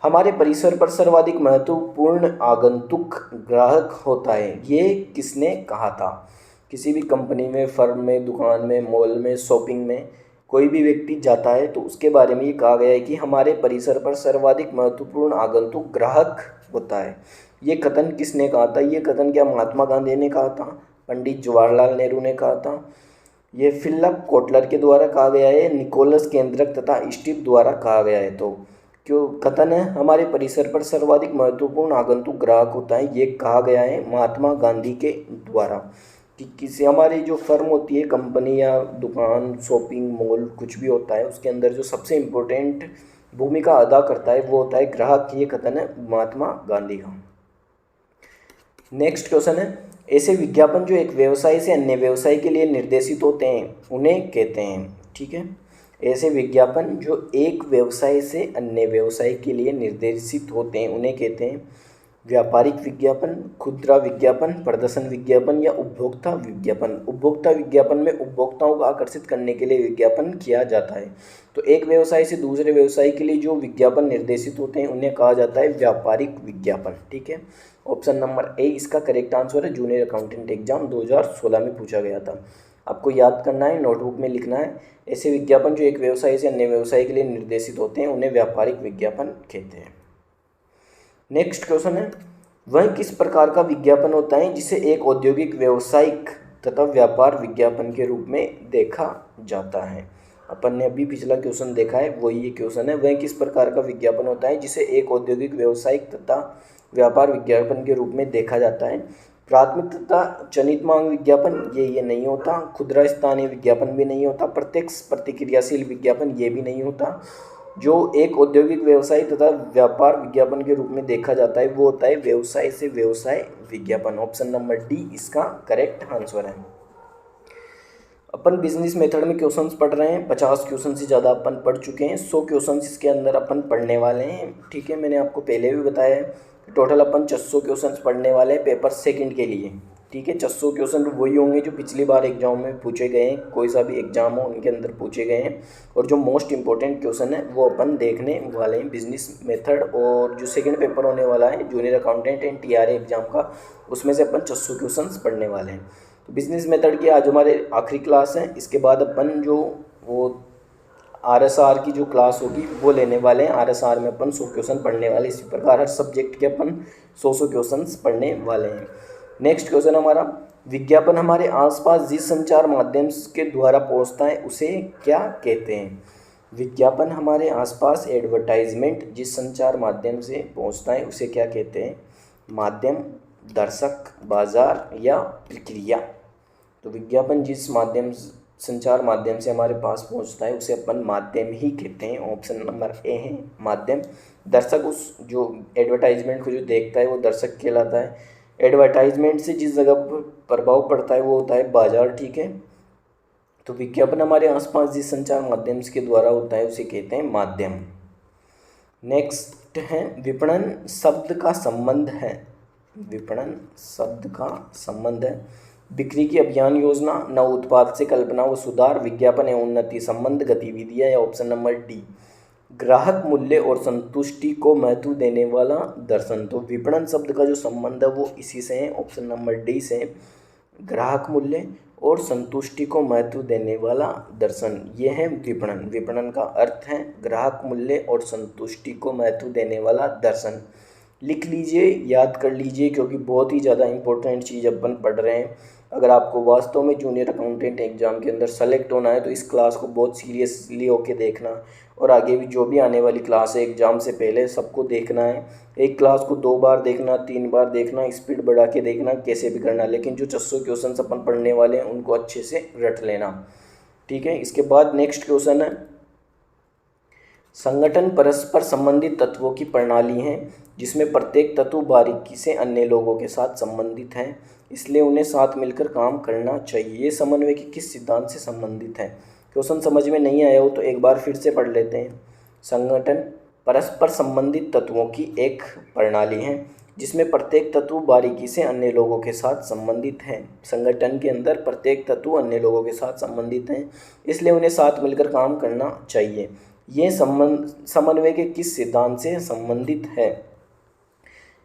हमारे परिसर पर सर्वाधिक महत्वपूर्ण आगंतुक ग्राहक होता है, ये किसने कहा था? किसी भी कंपनी में, फर्म में, दुकान में, मॉल में, शॉपिंग में कोई भी व्यक्ति जाता है तो उसके बारे में ये कहा गया है कि हमारे परिसर पर सर्वाधिक महत्वपूर्ण आगंतुक ग्राहक होता है। ये कथन किसने कहा था? ये कथन क्या महात्मा गांधी ने कहा था, पंडित जवाहरलाल नेहरू ने कहा था, ये फिलिप कोटलर के द्वारा कहा गया है, निकोलस केंद्रक तथा स्टीव द्वारा कहा गया है? तो क्यों कथन है हमारे परिसर पर सर्वाधिक महत्वपूर्ण आगंतुक ग्राहक होता है, ये कहा गया है महात्मा गांधी के द्वारा। कि किसी हमारी जो फर्म होती है, कंपनी या दुकान, शॉपिंग मॉल कुछ भी होता है, उसके अंदर जो सबसे इम्पोर्टेंट भूमिका अदा करता है वो होता है ग्राहक। ये कथन है महात्मा गांधी का। नेक्स्ट क्वेश्चन है, ऐसे विज्ञापन जो एक व्यवसाय से अन्य व्यवसाय के लिए निर्देशित होते हैं उन्हें कहते हैं, ठीक है। ऐसे विज्ञापन जो एक व्यवसाय से अन्य व्यवसाय के लिए निर्देशित होते हैं उन्हें कहते हैं व्यापारिक विज्ञापन, खुदरा विज्ञापन, प्रदर्शन विज्ञापन या उपभोक्ता विज्ञापन। उपभोक्ता विज्ञापन में उपभोक्ताओं को आकर्षित करने के लिए विज्ञापन किया जाता है। तो एक व्यवसाय से दूसरे व्यवसाय के लिए जो विज्ञापन निर्देशित होते हैं उन्हें कहा जाता है व्यापारिक विज्ञापन, ठीक है। ऑप्शन नंबर ए इसका करेक्ट आंसर है। जूनियर अकाउंटेंट एग्जाम 2016 में पूछा गया था। आपको याद करना है, नोटबुक में लिखना है, ऐसे विज्ञापन जो एक व्यवसाय से अन्य व्यवसाय के लिए निर्देशित होते हैं उन्हें व्यापारिक विज्ञापन कहते हैं। नेक्स्ट क्वेश्चन है, वह किस प्रकार का विज्ञापन होता है जिसे एक औद्योगिक, व्यावसायिक तथा व्यापार विज्ञापन के रूप में देखा जाता है। अपन ने अभी पिछला क्वेश्चन देखा है, वही ये क्वेश्चन है। वह किस प्रकार का विज्ञापन होता है जिसे एक औद्योगिक, व्यावसायिक तथा व्यापार विज्ञापन के रूप में देखा जाता है। प्राथमिक तथा चनित मांग विज्ञापन ये नहीं होता। खुदरा स्थानीय विज्ञापन भी नहीं होता। प्रत्यक्ष प्रतिक्रियाशील विज्ञापन ये भी नहीं होता। जो एक औद्योगिक, व्यवसाय तथा व्यापार विज्ञापन के रूप में देखा जाता है वो होता है व्यवसाय से व्यवसाय विज्ञापन। ऑप्शन नंबर डी इसका करेक्ट आंसर है। अपन बिजनेस मेथड में क्वेश्चंस पढ़ रहे हैं। 50 क्वेश्चन से ज़्यादा अपन पढ़ चुके हैं। 100 क्वेश्चन इसके अंदर अपन पढ़ने वाले हैं। ठीक है, मैंने आपको पहले भी बताया है। टोटल अपन 600 क्वेश्चन पढ़ने वाले हैं पेपर सेकंड के लिए। ठीक है, 600 क्वेश्चन वही होंगे जो पिछली बार एग्जाम में पूछे गए हैं। कोई सा भी एग्जाम हो उनके अंदर पूछे गए हैं। और जो मोस्ट इंपॉर्टेंट क्वेश्चन है वो अपन देखने वाले हैं बिजनेस मेथड। और जो सेकंड पेपर होने वाला है junior accountant and TRE exam का, उसमें से अपन 600 क्वेश्चन पढ़ने वाले हैं। तो बिजनेस मेथड की आज हमारे आखिरी क्लास है। इसके बाद अपन जो वो आरएसआर की जो क्लास होगी वो लेने वाले हैं। आरएसआर में अपन 100 क्वेश्चन पढ़ने वाले। इसी प्रकार हर सब्जेक्ट के अपन 100 क्वेश्चन पढ़ने वाले हैं। नेक्स्ट क्वेश्चन हमारा, विज्ञापन हमारे आसपास जिस संचार माध्यम के द्वारा पहुंचता है उसे क्या कहते हैं। विज्ञापन हमारे आसपास, एडवर्टाइजमेंट जिस संचार माध्यम से पहुंचता है उसे क्या कहते हैं। माध्यम, दर्शक, बाजार या प्रक्रिया। तो विज्ञापन जिस माध्यम, संचार माध्यम से हमारे पास पहुंचता है उसे अपन माध्यम ही कहते हैं। ऑप्शन नंबर ए है माध्यम। दर्शक उस जो एडवर्टाइजमेंट को जो देखता है वो दर्शक कहलाता है। एडवर्टाइजमेंट से जिस जगह पर प्रभाव पड़ता है वो होता है बाजार। ठीक है, तो विज्ञापन हमारे आसपास जिस संचार माध्यम के द्वारा होता है उसे कहते हैं माध्यम। नेक्स्ट है, विपणन शब्द का संबंध है। विपणन शब्द का संबंध है बिक्री की अभियान योजना, नव उत्पाद से कल्पना व सुधार, विज्ञापन एवं उन्नति, संबंध, गतिविधियां या ऑप्शन नंबर डी ग्राहक मूल्य और संतुष्टि को महत्व देने वाला दर्शन। तो विपणन शब्द का जो संबंध है वो इसी से है, ऑप्शन नंबर डी से, ग्राहक मूल्य और संतुष्टि को महत्व देने वाला दर्शन। ये है विपणन। विपणन का अर्थ है ग्राहक मूल्य और संतुष्टि को महत्व देने वाला दर्शन। लिख लीजिए, याद कर लीजिए, क्योंकि बहुत ही ज़्यादा इंपॉर्टेंट चीज़ अपन पढ़ रहे हैं। अगर आपको वास्तव में जूनियर अकाउंटेंट एग्जाम के अंदर सेलेक्ट होना है तो इस क्लास को बहुत सीरियसली होके देखना। और आगे भी जो भी आने वाली क्लास है एग्ज़ाम से पहले सबको देखना है। एक क्लास को 2 बार देखना, 3 बार देखना, स्पीड बढ़ा के देखना, कैसे भी करना, लेकिन जो 600 क्वेश्चन अपन पढ़ने वाले हैं उनको अच्छे से रट लेना। ठीक है, इसके बाद नेक्स्ट क्वेश्चन है, संगठन परस्पर संबंधित तत्वों की प्रणाली है जिसमें प्रत्येक तत्व बारीकी से अन्य लोगों के साथ संबंधित हैं, इसलिए उन्हें साथ मिलकर काम करना चाहिए। ये समन्वय के किस सिद्धांत से संबंधित है। क्वेश्चन समझ में नहीं आया हो तो एक बार फिर से पढ़ लेते हैं। संगठन परस्पर संबंधित तत्वों की एक प्रणाली है जिसमें प्रत्येक तत्व बारीकी से अन्य लोगों के साथ संबंधित हैं। संगठन के अंदर प्रत्येक तत्व अन्य लोगों के साथ संबंधित हैं, इसलिए उन्हें साथ मिलकर काम करना चाहिए। ये समन्वय के किस सिद्धांत से संबंधित है।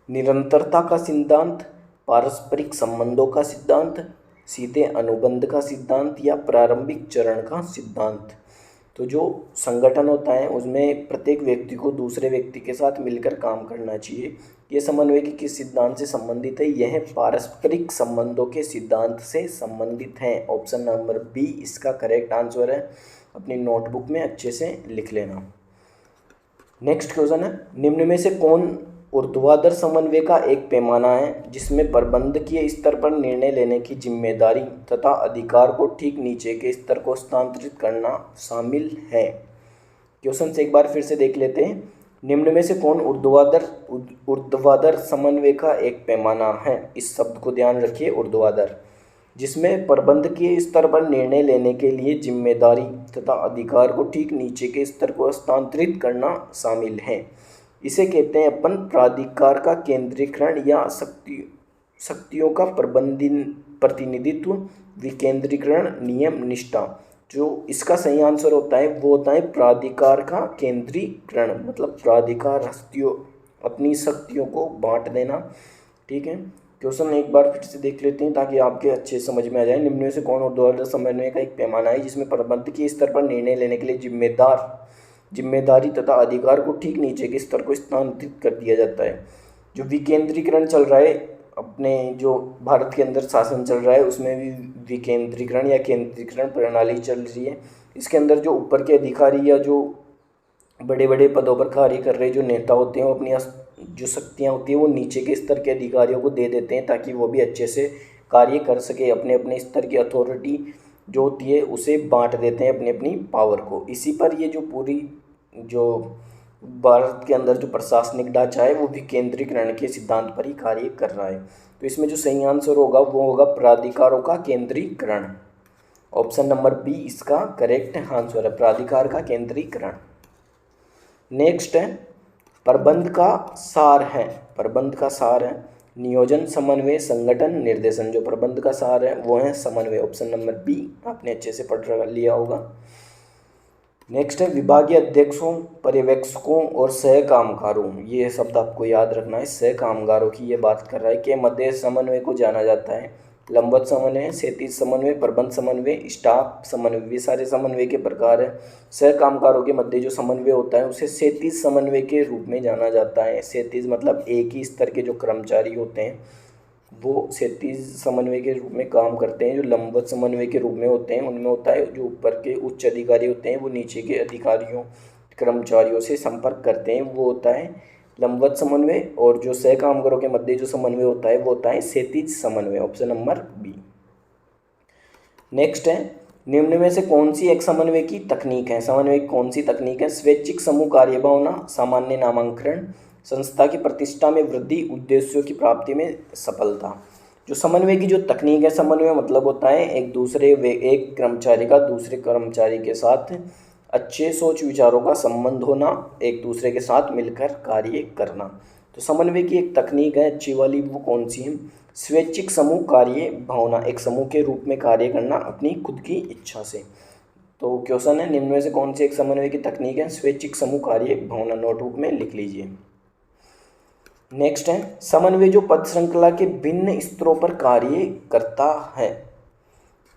निरंतरता का सिद्धांत, पारस्परिक संबंधों का सिद्धांत, सीधे अनुबंध का सिद्धांत या प्रारंभिक चरण का सिद्धांत। तो जो संगठन होता है उसमें प्रत्येक व्यक्ति को दूसरे व्यक्ति के साथ मिलकर काम करना चाहिए। ये समन्वय के किस सिद्धांत से संबंधित है। यह पारस्परिक संबंधों के सिद्धांत से संबंधित है। ऑप्शन नंबर बी इसका करेक्ट आंसर है। अपनी नोटबुक में अच्छे से लिख लेना। नेक्स्ट क्वेश्चन है, निम्न में से कौन ऊर्ध्वाधर समन्वय का एक पैमाना है जिसमें प्रबंधकीय स्तर पर निर्णय लेने की जिम्मेदारी तथा अधिकार को ठीक नीचे के स्तर को स्थानांतरित करना शामिल है। क्वेश्चन से एक बार फिर से देख लेते हैं। निम्न में से कौन ऊर्ध्वाधर समन्वय का एक पैमाना है। इस शब्द को ध्यान रखिए, ऊर्ध्वाधर, जिसमें प्रबंधकीय स्तर पर निर्णय लेने के लिए जिम्मेदारी तथा अधिकार को ठीक नीचे के स्तर को स्थानांतरित करना शामिल है। इसे कहते हैं अपन प्राधिकार का केंद्रीकरण या शक्तियों का प्रतिनिधित्व, विकेंद्रीकरण, नियम निष्ठा। जो इसका सही आंसर होता है वो होता है प्राधिकार का केंद्रीकरण, मतलब प्राधिकार हस्तियों अपनी शक्तियों को बांट देना। ठीक है, क्वेश्चन एक बार फिर से देख लेते हैं ताकि आपके अच्छे समझ में आ जाए। निम्न में से कौन ऊर्ध्वाधर समन्वय का एक पैमाना है जिसमें प्रबंधकीय स्तर पर निर्णय लेने के लिए जिम्मेदारी तथा अधिकार को ठीक नीचे के स्तर को स्थानांतरित कर दिया जाता है। जो विकेंद्रीकरण चल रहा है, अपने जो भारत के अंदर शासन चल रहा है उसमें भी विकेंद्रीकरण या केंद्रीकरण प्रणाली चल रही है। इसके अंदर जो ऊपर के अधिकारी या जो बड़े बड़े पदों पर कार्य कर रहे जो नेता होते हैं वो अपनी जो शक्तियाँ होती हैं वो नीचे के स्तर के अधिकारियों को दे देते हैं ताकि वो भी अच्छे से कार्य कर सके। अपने अपने स्तर की अथॉरिटी जो होती है उसे बांट देते हैं अपनी अपनी पावर को। इसी पर ये जो पूरी जो भारत के अंदर जो प्रशासनिक ढांचा है वो विकेंद्रीकरण के सिद्धांत पर ही कार्य कर रहा है। तो इसमें जो सही आंसर होगा वो होगा प्राधिकारों का केंद्रीकरण। ऑप्शन नंबर बी इसका करेक्ट आंसर है, प्राधिकार का केंद्रीकरण। नेक्स्ट है प्रबंध का सार है। प्रबंध का सार है नियोजन, समन्वय, संगठन, निर्देशन। जो प्रबंध का सार है वो है समन्वय। ऑप्शन नंबर बी आपने अच्छे से पढ़ लिया होगा। नेक्स्ट है विभागीय अध्यक्षों, पर्यवेक्षकों और सह कामगारों। ये शब्द आपको याद रखना है, सह कामगारों की ये बात कर रहा है कि मध्य समन्वय को जाना जाता है। लंबवत समन्वय, क्षैतिज समन्वय, प्रबंध समन्वय, स्टाफ समन्वय, ये सारे समन्वय के प्रकार है। सह कामगारों के मध्य जो समन्वय होता है उसे क्षैतिज समन्वय के रूप में जाना जाता है। क्षैतिज मतलब एक ही स्तर के जो कर्मचारी होते हैं वो क्षैतिज समन्वय के रूप में काम करते हैं। जो लंबवत समन्वय के रूप में होते हैं उनमें होता है जो ऊपर के उच्च अधिकारी होते हैं वो नीचे के अधिकारियों कर्मचारियों से संपर्क करते हैं, वो होता है लंबवत समन्वय। और जो सह कामगारों के मध्य जो समन्वय होता है वो होता है क्षैतिज समन्वय। Option number B. नेक्स्ट है निम्न में से कौन सी एक समन्वय की तकनीक है। समन्वय की कौन सी तकनीक है। स्वैच्छिक समूह कार्यभावना, सामान्य नामांकन, संस्था की प्रतिष्ठा में वृद्धि, उद्देश्यों की प्राप्ति में सफलता। जो समन्वय की जो तकनीक है, समन्वय मतलब होता है एक कर्मचारी का दूसरे कर्मचारी के साथ अच्छे सोच विचारों का संबंध होना, एक दूसरे के साथ मिलकर कार्य करना। तो समन्वय की एक तकनीक है अच्छी वाली, वो कौन सी है। स्वैच्छिक समूह कार्य भावना, एक समूह के रूप में कार्य करना अपनी खुद की इच्छा से। तो क्वेश्चन है निम्न में से कौन सी एक समन्वय की तकनीक है। स्वैच्छिक समूह कार्य भावना, नोटबुक में लिख लीजिए। नेक्स्ट है समन्वय जो पद श्रृंखला के भिन्न स्तरों पर कार्य करता है।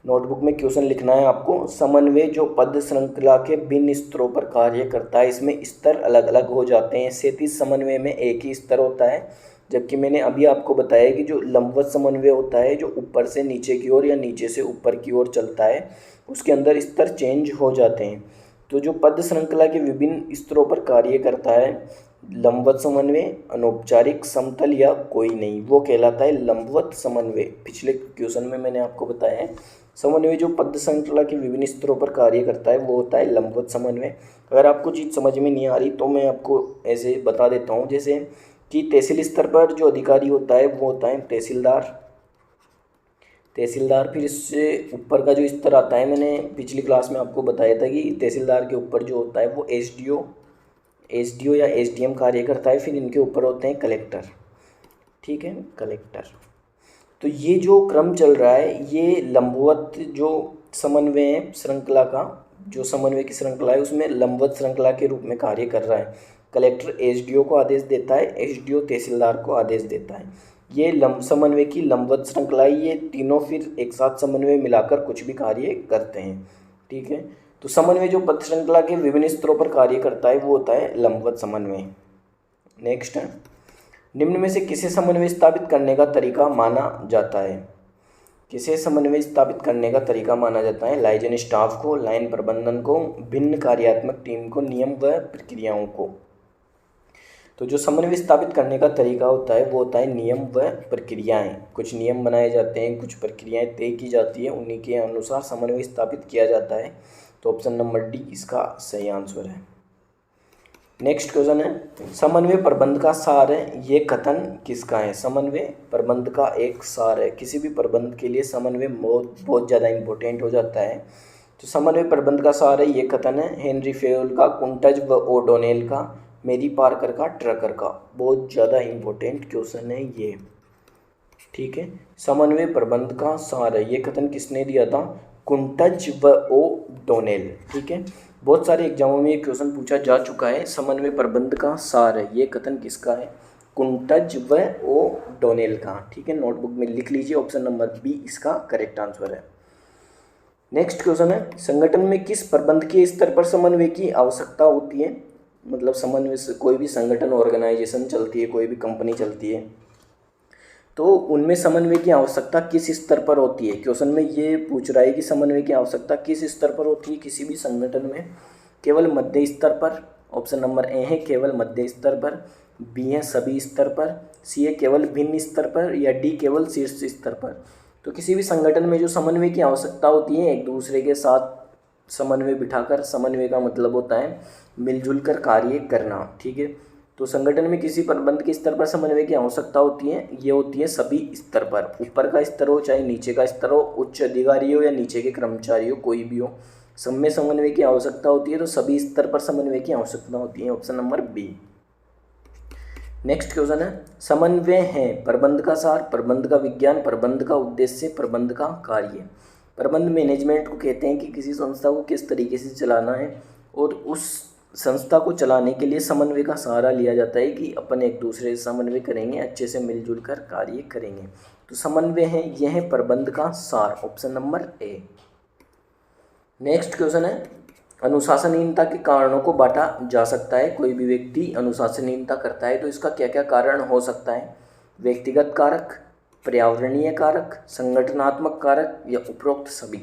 नोटबुक में क्वेश्चन लिखना है आपको। समन्वय जो पद श्रृंखला के भिन्न स्तरों पर कार्य करता है, इसमें स्तर अलग अलग हो जाते हैं। क्षैतिज समन्वय में एक ही स्तर होता है, जबकि मैंने अभी आपको बताया कि जो लंबवत समन्वय होता है जो ऊपर से नीचे की ओर या नीचे से ऊपर की ओर चलता है, उसके अंदर स्तर चेंज हो जाते हैं। तो जो पद श्रृंखला के विभिन्न स्तरों पर कार्य करता है लंबवत समन्वय, अनौपचारिक, समतल या कोई नहीं, वो कहलाता है लंबवत समन्वय। पिछले क्वेश्चन में मैंने आपको बताया है समन्वय जो पद श्रृंखला के विभिन्न स्तरों पर कार्य करता है वो होता है लंबवत समन्वय। अगर आपको चीज़ समझ में नहीं आ रही तो मैं आपको ऐसे बता देता हूँ, जैसे कि तहसील स्तर पर जो अधिकारी होता है वो होता है तहसीलदार। फिर इससे ऊपर का जो स्तर आता है, मैंने पिछली क्लास में आपको बताया था कि तहसीलदार के ऊपर जो होता है वो एसडीओ या एसडीएम कार्य करता है। फिर इनके ऊपर होते हैं कलेक्टर, ठीक है, कलेक्टर। तो ये जो क्रम चल रहा है ये लंबवत जो समन्वय है श्रृंखला का, जो समन्वय की श्रृंखला है उसमें लंबवत श्रृंखला के रूप में कार्य कर रहा है। कलेक्टर एसडीओ को आदेश देता है, एसडीओ तहसीलदार को आदेश देता है। ये समन्वय की लंबवत श्रृंखला है। ये तीनों फिर एक साथ समन्वय मिलाकर कुछ भी कार्य करते हैं, ठीक है। तो समन्वय जो पद श्रृंखला के विभिन्न स्तरों पर कार्य करता है वो होता है लंबवत समन्वय। नेक्स्ट है निम्न में से किसे समन्वय स्थापित करने का तरीका माना जाता है। किसे समन्वय स्थापित करने का तरीका माना जाता है। लाइजन स्टाफ को, लाइन प्रबंधन को, भिन्न कार्यात्मक टीम को, नियम व प्रक्रियाओं को। तो जो समन्वय स्थापित करने का तरीका होता है वो होता है नियम व प्रक्रियाएं। कुछ नियम बनाए जाते हैं, कुछ प्रक्रियाएं तय की जाती है, उन्हीं के अनुसार समन्वय स्थापित किया जाता है। तो ऑप्शन नंबर डी इसका सही आंसर है। नेक्स्ट क्वेश्चन है समन्वय प्रबंध का सार है, ये कथन किसका है। समन्वय प्रबंध का एक सार है। किसी भी प्रबंध के लिए समन्वय बहुत ज़्यादा इंपॉर्टेंट हो जाता है। तो समन्वय प्रबंध का सार है, ये कथन है हेनरी फेयोल का, कुंटज व ओडोनेल का, मेरी पार्कर का, ट्रकर का। बहुत ज़्यादा इंपॉर्टेंट क्वेश्चन है ये, ठीक है। समन्वय प्रबंध का सार है, ये कथन किसने दिया था। कुंटज व ओडोनेल, ठीक है। बहुत सारे एग्जामों में ये क्वेश्चन पूछा जा चुका है। समन्वय प्रबंध का सार है, ये कथन किसका है। कुंटज व ओडोनेल का, ठीक है। नोटबुक में लिख लीजिए, ऑप्शन नंबर बी इसका करेक्ट आंसर है। नेक्स्ट क्वेश्चन है संगठन में किस प्रबंधकीय स्तर पर समन्वय की आवश्यकता होती है। मतलब समन्वय से कोई भी संगठन ऑर्गेनाइजेशन चलती है, कोई भी कंपनी चलती है, तो उनमें समन्वय की आवश्यकता किस स्तर पर होती है। क्वेश्चन में ये पूछ रहा है कि समन्वय की आवश्यकता किस स्तर पर होती है किसी भी संगठन में। केवल मध्य स्तर पर, ऑप्शन नंबर ए है केवल मध्य स्तर पर, बी है सभी स्तर पर, सी है केवल भिन्न स्तर पर, या डी केवल शीर्ष स्तर पर। तो किसी भी संगठन में जो समन्वय की आवश्यकता होती है, एक दूसरे के साथ समन्वय बिठाकर, समन्वय का मतलब होता है मिलजुल कर कार्य करना, ठीक है। तो संगठन में किसी प्रबंध के स्तर पर समन्वय की आवश्यकता होती है, ये होती है सभी स्तर पर, ऊपर का स्तर हो चाहे नीचे का स्तर हो, उच्च अधिकारी हो या नीचे के कर्मचारी हो, कोई भी हो, सब में समन्वय की आवश्यकता होती है। तो सभी स्तर पर समन्वय की आवश्यकता होती है, option number B. Next question है, समन्वय है प्रबंध का सार, प्रबंध का विज्ञान, प्रबंध का उद्देश्य, प्रबंध का कार्य। प्रबंध मैनेजमेंट को कहते हैं कि किसी संस्था को किस तरीके से चलाना है, और उस संस्था को चलाने के लिए समन्वय का सहारा लिया जाता है कि अपन एक दूसरे से समन्वय करेंगे, अच्छे से मिलजुल कर कार्य करेंगे। तो समन्वय है, यह है प्रबंध का सार, ऑप्शन नंबर ए। नेक्स्ट क्वेश्चन है, अनुशासनहीनता के कारणों को बांटा जा सकता है। कोई भी व्यक्ति अनुशासनहीनता करता है तो इसका क्या क्या कारण हो सकता है। व्यक्तिगत कारक, पर्यावरणीय कारक, संगठनात्मक कारक, या उपरोक्त सभी।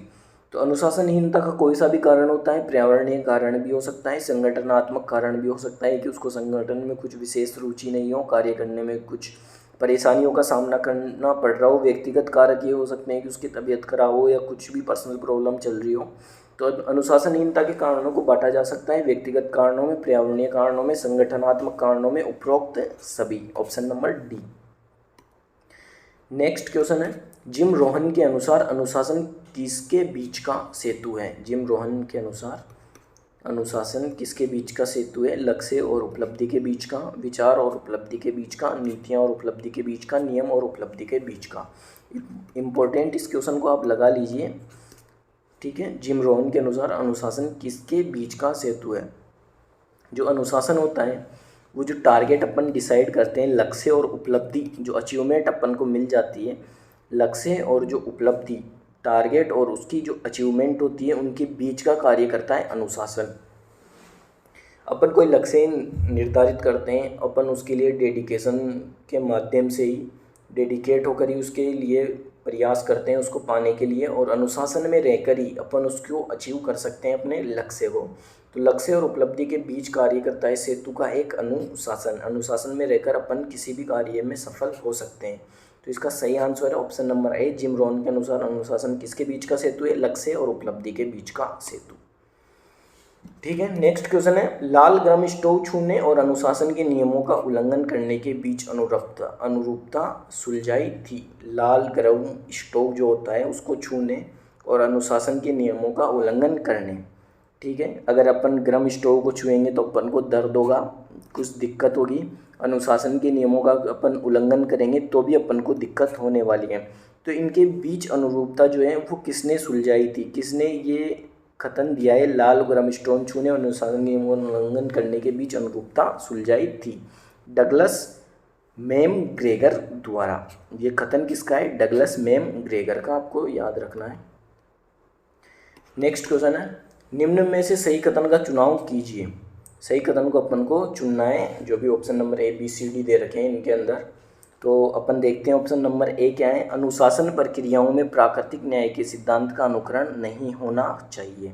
तो अनुशासनहीनता का कोई सा भी कारण होता है, पर्यावरणीय कारण भी हो सकता है, संगठनात्मक कारण भी हो सकता है कि उसको संगठन में कुछ विशेष रुचि नहीं हो, कार्य करने में कुछ परेशानियों का सामना करना पड़ रहा हो। व्यक्तिगत कारक ये हो सकते हैं कि उसकी तबीयत खराब हो या कुछ भी पर्सनल प्रॉब्लम चल रही हो। तो अनुशासनहीनता के कारणों को बांटा जा सकता है व्यक्तिगत कारणों में, पर्यावरणीय कारणों में, संगठनात्मक कारणों में, उपरोक्त सभी, option number D. Next question है, जिम रोहन के अनुसार अनुशासन किसके बीच का सेतु है। जिम रोहन के अनुसार अनुशासन किसके बीच का सेतु है। लक्ष्य और उपलब्धि के बीच का, विचार और उपलब्धि के बीच का, नीतियाँ और उपलब्धि के बीच का, नियम और उपलब्धि के बीच का। इम्पोर्टेंट इस क्वेश्चन को आप लगा लीजिए, ठीक है। जिम रोहन के अनुसार अनुशासन किसके बीच का सेतु है। जो अनुशासन होता है वो जो टारगेट अपन डिसाइड करते हैं, लक्ष्य और उपलब्धि, जो अचीवमेंट अपन को मिल जाती है, लक्ष्य और जो उपलब्धि, टारगेट और उसकी जो अचीवमेंट होती है, उनके बीच का कार्य करता है अनुशासन। अपन कोई लक्ष्य निर्धारित करते हैं, अपन उसके लिए डेडिकेशन के माध्यम से ही, डेडिकेट होकर ही उसके लिए प्रयास करते हैं उसको पाने के लिए, और अनुशासन में रहकर ही अपन उसको अचीव कर सकते हैं अपने लक्ष्य को। तो लक्ष्य और उपलब्धि के बीच कार्य करता है सेतु का एक अनुशासन। अनुशासन में रहकर अपन किसी भी कार्य में सफल हो सकते हैं। तो इसका सही आंसर है ऑप्शन नंबर ए। जिम रोहन के अनुसार अनुशासन किसके बीच का सेतु है। लक्ष्य और उपलब्धि के बीच का सेतु, ठीक है। नेक्स्ट क्वेश्चन है, लाल ग्राम स्टोव छूने और अनुशासन के नियमों का उल्लंघन करने के बीच अनुरूपता सुलझाई थी। लाल ग्राम स्टोव जो होता है उसको छूने और अनुशासन के नियमों का उल्लंघन करने, ठीक है। अगर अपन गर्म स्टोव को छुएंगे तो अपन को दर्द होगा, कुछ दिक्कत होगी। अनुशासन के नियमों का अपन उल्लंघन करेंगे तो भी अपन को दिक्कत होने वाली है। तो इनके बीच अनुरूपता जो है वो किसने सुलझाई थी, किसने ये कथन दिया है, लाल गर्म स्टोव छूने और अनुशासन के नियमों का उल्लंघन करने के बीच अनुरूपता सुलझाई थी। डगलस मैम ग्रेगर द्वारा। ये कथन किसका है, डगलस मैम ग्रेगर का, आपको याद रखना है। नेक्स्ट क्वेश्चन है, निम्न में से सही कथन का चुनाव कीजिए। सही कथन को अपन को चुनना है, जो भी option number A B C D दे रखे हैं इनके अंदर। तो अपन देखते हैं ऑप्शन नंबर ए क्या है। अनुशासन प्रक्रियाओं में प्राकृतिक न्याय के सिद्धांत का अनुकरण नहीं होना चाहिए।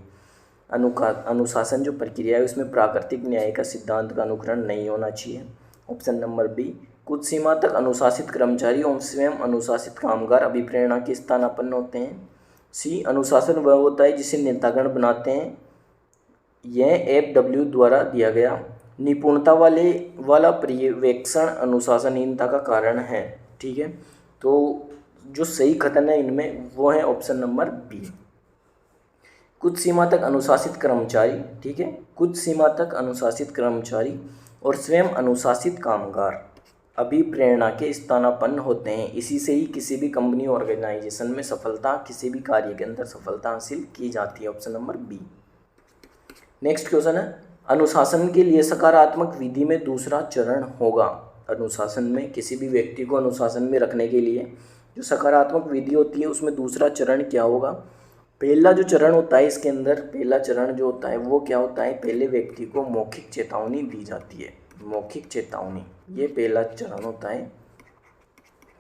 अनुशासन जो प्रक्रिया है उसमें प्राकृतिक न्याय का सिद्धांत का अनुकरण नहीं होना चाहिए। ऑप्शन नंबर बी, कुछ सीमा तक अनुशासित कर्मचारी और स्वयं अनुशासित कामगार अभिप्रेरणा के स्थानापन्न होते हैं। सी, अनुशासन वह होता है जिसे नेतागण बनाते हैं। यह FW द्वारा दिया गया निपुणता वाला पर्यवेक्षण अनुशासनहीनता का कारण है, ठीक है। तो जो सही कथन है इनमें वो है ऑप्शन नंबर बी। कुछ सीमा तक अनुशासित कर्मचारी, ठीक है, कुछ सीमा तक अनुशासित कर्मचारी और स्वयं अनुशासित कामगार अभिप्रेरणा के स्थानापन्न होते हैं। इसी से ही किसी भी कंपनी ऑर्गेनाइजेशन में सफलता, किसी भी कार्य के अंदर सफलता हासिल की जाती है। Option number B. Next question है, अनुशासन के लिए सकारात्मक विधि में दूसरा चरण होगा। अनुशासन में किसी भी व्यक्ति को अनुशासन में रखने के लिए जो सकारात्मक विधि होती है उसमें दूसरा चरण क्या होगा। पहला जो चरण होता है इसके अंदर, पहला चरण जो होता है वो क्या होता है, पहले व्यक्ति को मौखिक चेतावनी दी जाती है। मौखिक चेतावनी, ये पहला चरण होता है,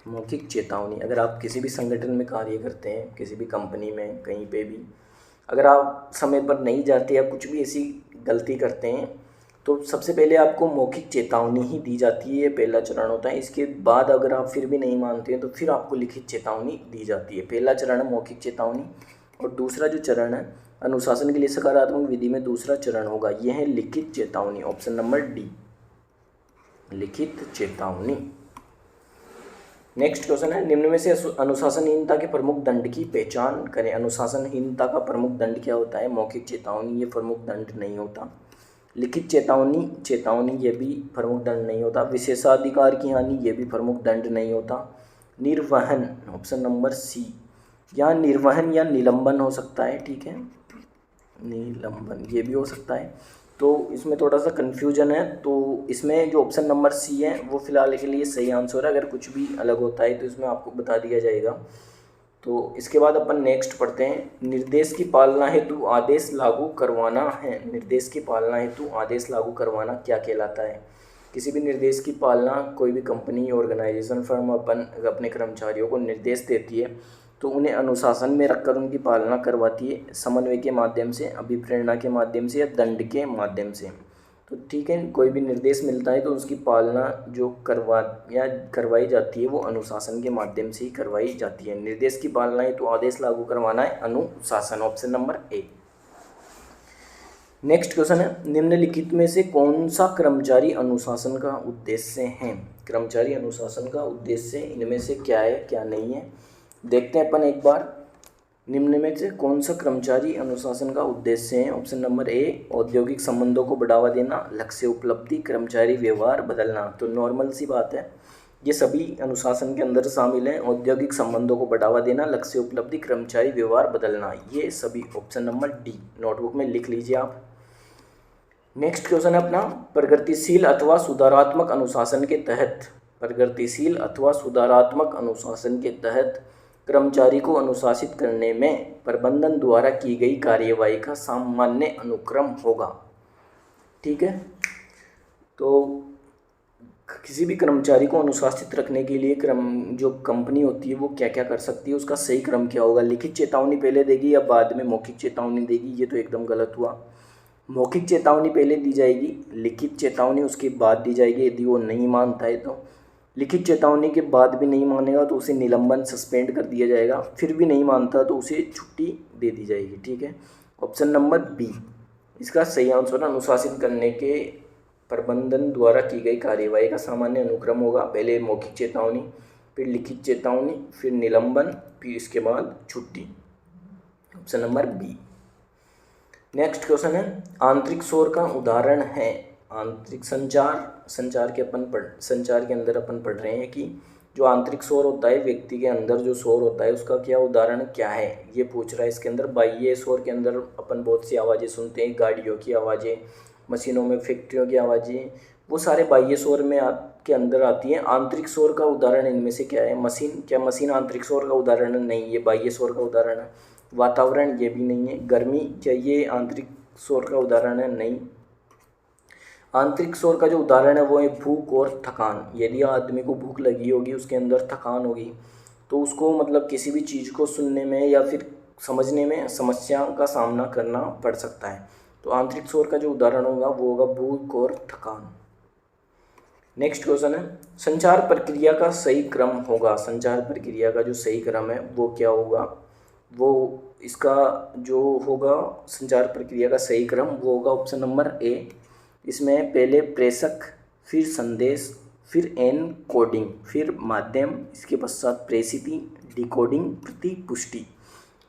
मौखिक चेतावनी। अगर आप किसी भी संगठन में कार्य करते हैं, किसी भी कंपनी में, कहीं पे भी अगर आप समय पर नहीं जाते या कुछ भी ऐसी गलती करते हैं तो सबसे पहले आपको मौखिक चेतावनी ही दी जाती है, ये पहला चरण होता है। इसके बाद अगर आप फिर भी नहीं मानते हैं तो फिर आपको लिखित चेतावनी दी जाती है। पहला चरण है मौखिक चेतावनी, और दूसरा जो चरण है अनुशासन के लिए सकारात्मक विधि में दूसरा चरण होगा, यह है लिखित चेतावनी, ऑप्शन नंबर डी, लिखित चेतावनी। नेक्स्ट क्वेश्चन है, निम्न में से अनुशासनहीनता के प्रमुख दंड की पहचान करें। अनुशासनहीनता का प्रमुख दंड क्या होता है, मौखिक चेतावनी, ये प्रमुख दंड नहीं होता। लिखित चेतावनी ये भी प्रमुख दंड नहीं होता। विशेषाधिकार की हानि, ये भी प्रमुख दंड नहीं होता। निर्वहन, ऑप्शन नंबर सी, या निर्वहन या निलंबन हो सकता है, ठीक है, निलंबन ये भी हो सकता है। तो इसमें थोड़ा सा कन्फ्यूजन है, तो इसमें जो ऑप्शन नंबर सी है वो फिलहाल के लिए सही आंसर है। अगर कुछ भी अलग होता है तो इसमें आपको बता दिया जाएगा। तो इसके बाद अपन नेक्स्ट पढ़ते हैं, निर्देश की पालना हेतु आदेश लागू करवाना है। निर्देश की पालना हेतु आदेश लागू करवाना क्या कहलाता है। किसी भी निर्देश की पालना कोई भी कंपनी, ऑर्गेनाइजेशन, फर्म अपने कर्मचारियों को निर्देश देती है तो उन्हें अनुशासन में रखकर उनकी पालना करवाती है, समन्वय के माध्यम से, अभिप्रेरणा के माध्यम से या दंड के माध्यम से। तो ठीक है, कोई भी निर्देश मिलता है तो उसकी पालना जो करवाई जाती है वो अनुशासन के माध्यम से ही करवाई जाती है। निर्देश की पालना है तो आदेश लागू करवाना है अनुशासन, ऑप्शन नंबर ए। नेक्स्ट क्वेश्चन है, निम्नलिखित में से कौन सा कर्मचारी अनुशासन का उद्देश्य है। कर्मचारी अनुशासन का उद्देश्य इनमें से क्या है, क्या नहीं है, देखते हैं अपन एक बार। निम्न में से कौन सा कर्मचारी अनुशासन का उद्देश्य है। ऑप्शन नंबर ए, औद्योगिक संबंधों को बढ़ावा देना, लक्ष्य उपलब्धि, कर्मचारी व्यवहार बदलना। तो नॉर्मल सी बात है, ये सभी अनुशासन के अंदर शामिल हैं। औद्योगिक संबंधों को बढ़ावा देना, लक्ष्य उपलब्धि, कर्मचारी व्यवहार बदलना, ये सभी ऑप्शन नंबर डी नोटबुक में लिख लीजिए आप। नेक्स्ट क्वेश्चन है अपना, प्रगतिशील अथवा सुधारात्मक अनुशासन के तहत, प्रगतिशील अथवा सुधारात्मक अनुशासन के तहत कर्मचारी को अनुशासित करने में प्रबंधन द्वारा की गई कार्यवाही का सामान्य अनुक्रम होगा। ठीक है, तो किसी भी कर्मचारी को अनुशासित रखने के लिए जो कंपनी होती है वो क्या क्या कर सकती है, उसका सही क्रम क्या होगा। लिखित चेतावनी पहले देगी या बाद में मौखिक चेतावनी देगी, ये तो एकदम गलत हुआ। मौखिक चेतावनी पहले दी जाएगी, लिखित चेतावनी उसके बाद दी जाएगी। यदि वो नहीं मानता है तो लिखित चेतावनी के बाद भी नहीं मानेगा तो उसे निलंबन, सस्पेंड कर दिया जाएगा। फिर भी नहीं मानता तो उसे छुट्टी दे दी जाएगी। ठीक है, ऑप्शन नंबर बी इसका सही आंसर। अनुशासित करने के प्रबंधन द्वारा की गई कार्यवाही का सामान्य अनुक्रम होगा, पहले मौखिक चेतावनी, फिर लिखित चेतावनी, फिर निलंबन, फिर इसके बाद छुट्टी, option number B. Next question है, आंतरिक शोर का उदाहरण है। आंतरिक संचार के अंदर अपन पढ़ रहे हैं कि जो आंतरिक शोर होता है, व्यक्ति के अंदर जो शोर होता है उसका क्या उदाहरण क्या है, ये पूछ रहा है इसके अंदर। बाह्य शोर के अंदर अपन बहुत सी आवाज़ें सुनते हैं, गाड़ियों की आवाज़ें, मशीनों में, फैक्ट्रियों की आवाज़ें, वो सारे बाह्य शोर में के अंदर आती हैं। आंतरिक शोर का उदाहरण इनमें से क्या है। मशीन आंतरिक शोर का उदाहरण है? नहीं, ये बाह्य शोर का उदाहरण है। वातावरण, ये भी नहीं है। गर्मी, क्या ये आंतरिक शोर का उदाहरण है? नहीं। आंतरिक शोर का जो उदाहरण है वो है भूख और थकान। यदि आदमी को भूख लगी होगी, उसके अंदर थकान होगी, तो उसको मतलब किसी भी चीज़ को सुनने में या फिर समझने में समस्या का सामना करना पड़ सकता है। तो आंतरिक शोर का जो उदाहरण होगा वो होगा भूख और थकान। नेक्स्ट क्वेश्चन है, संचार प्रक्रिया का सही क्रम होगा। संचार प्रक्रिया का जो सही क्रम है वो क्या होगा, वो इसका जो होगा संचार प्रक्रिया का सही क्रम वो होगा ऑप्शन नंबर ए। इसमें पहले प्रेषक, फिर संदेश, फिर एनकोडिंग, फिर माध्यम, इसके पश्चात प्रेषिती, डिकोडिंग, प्रतिपुष्टि।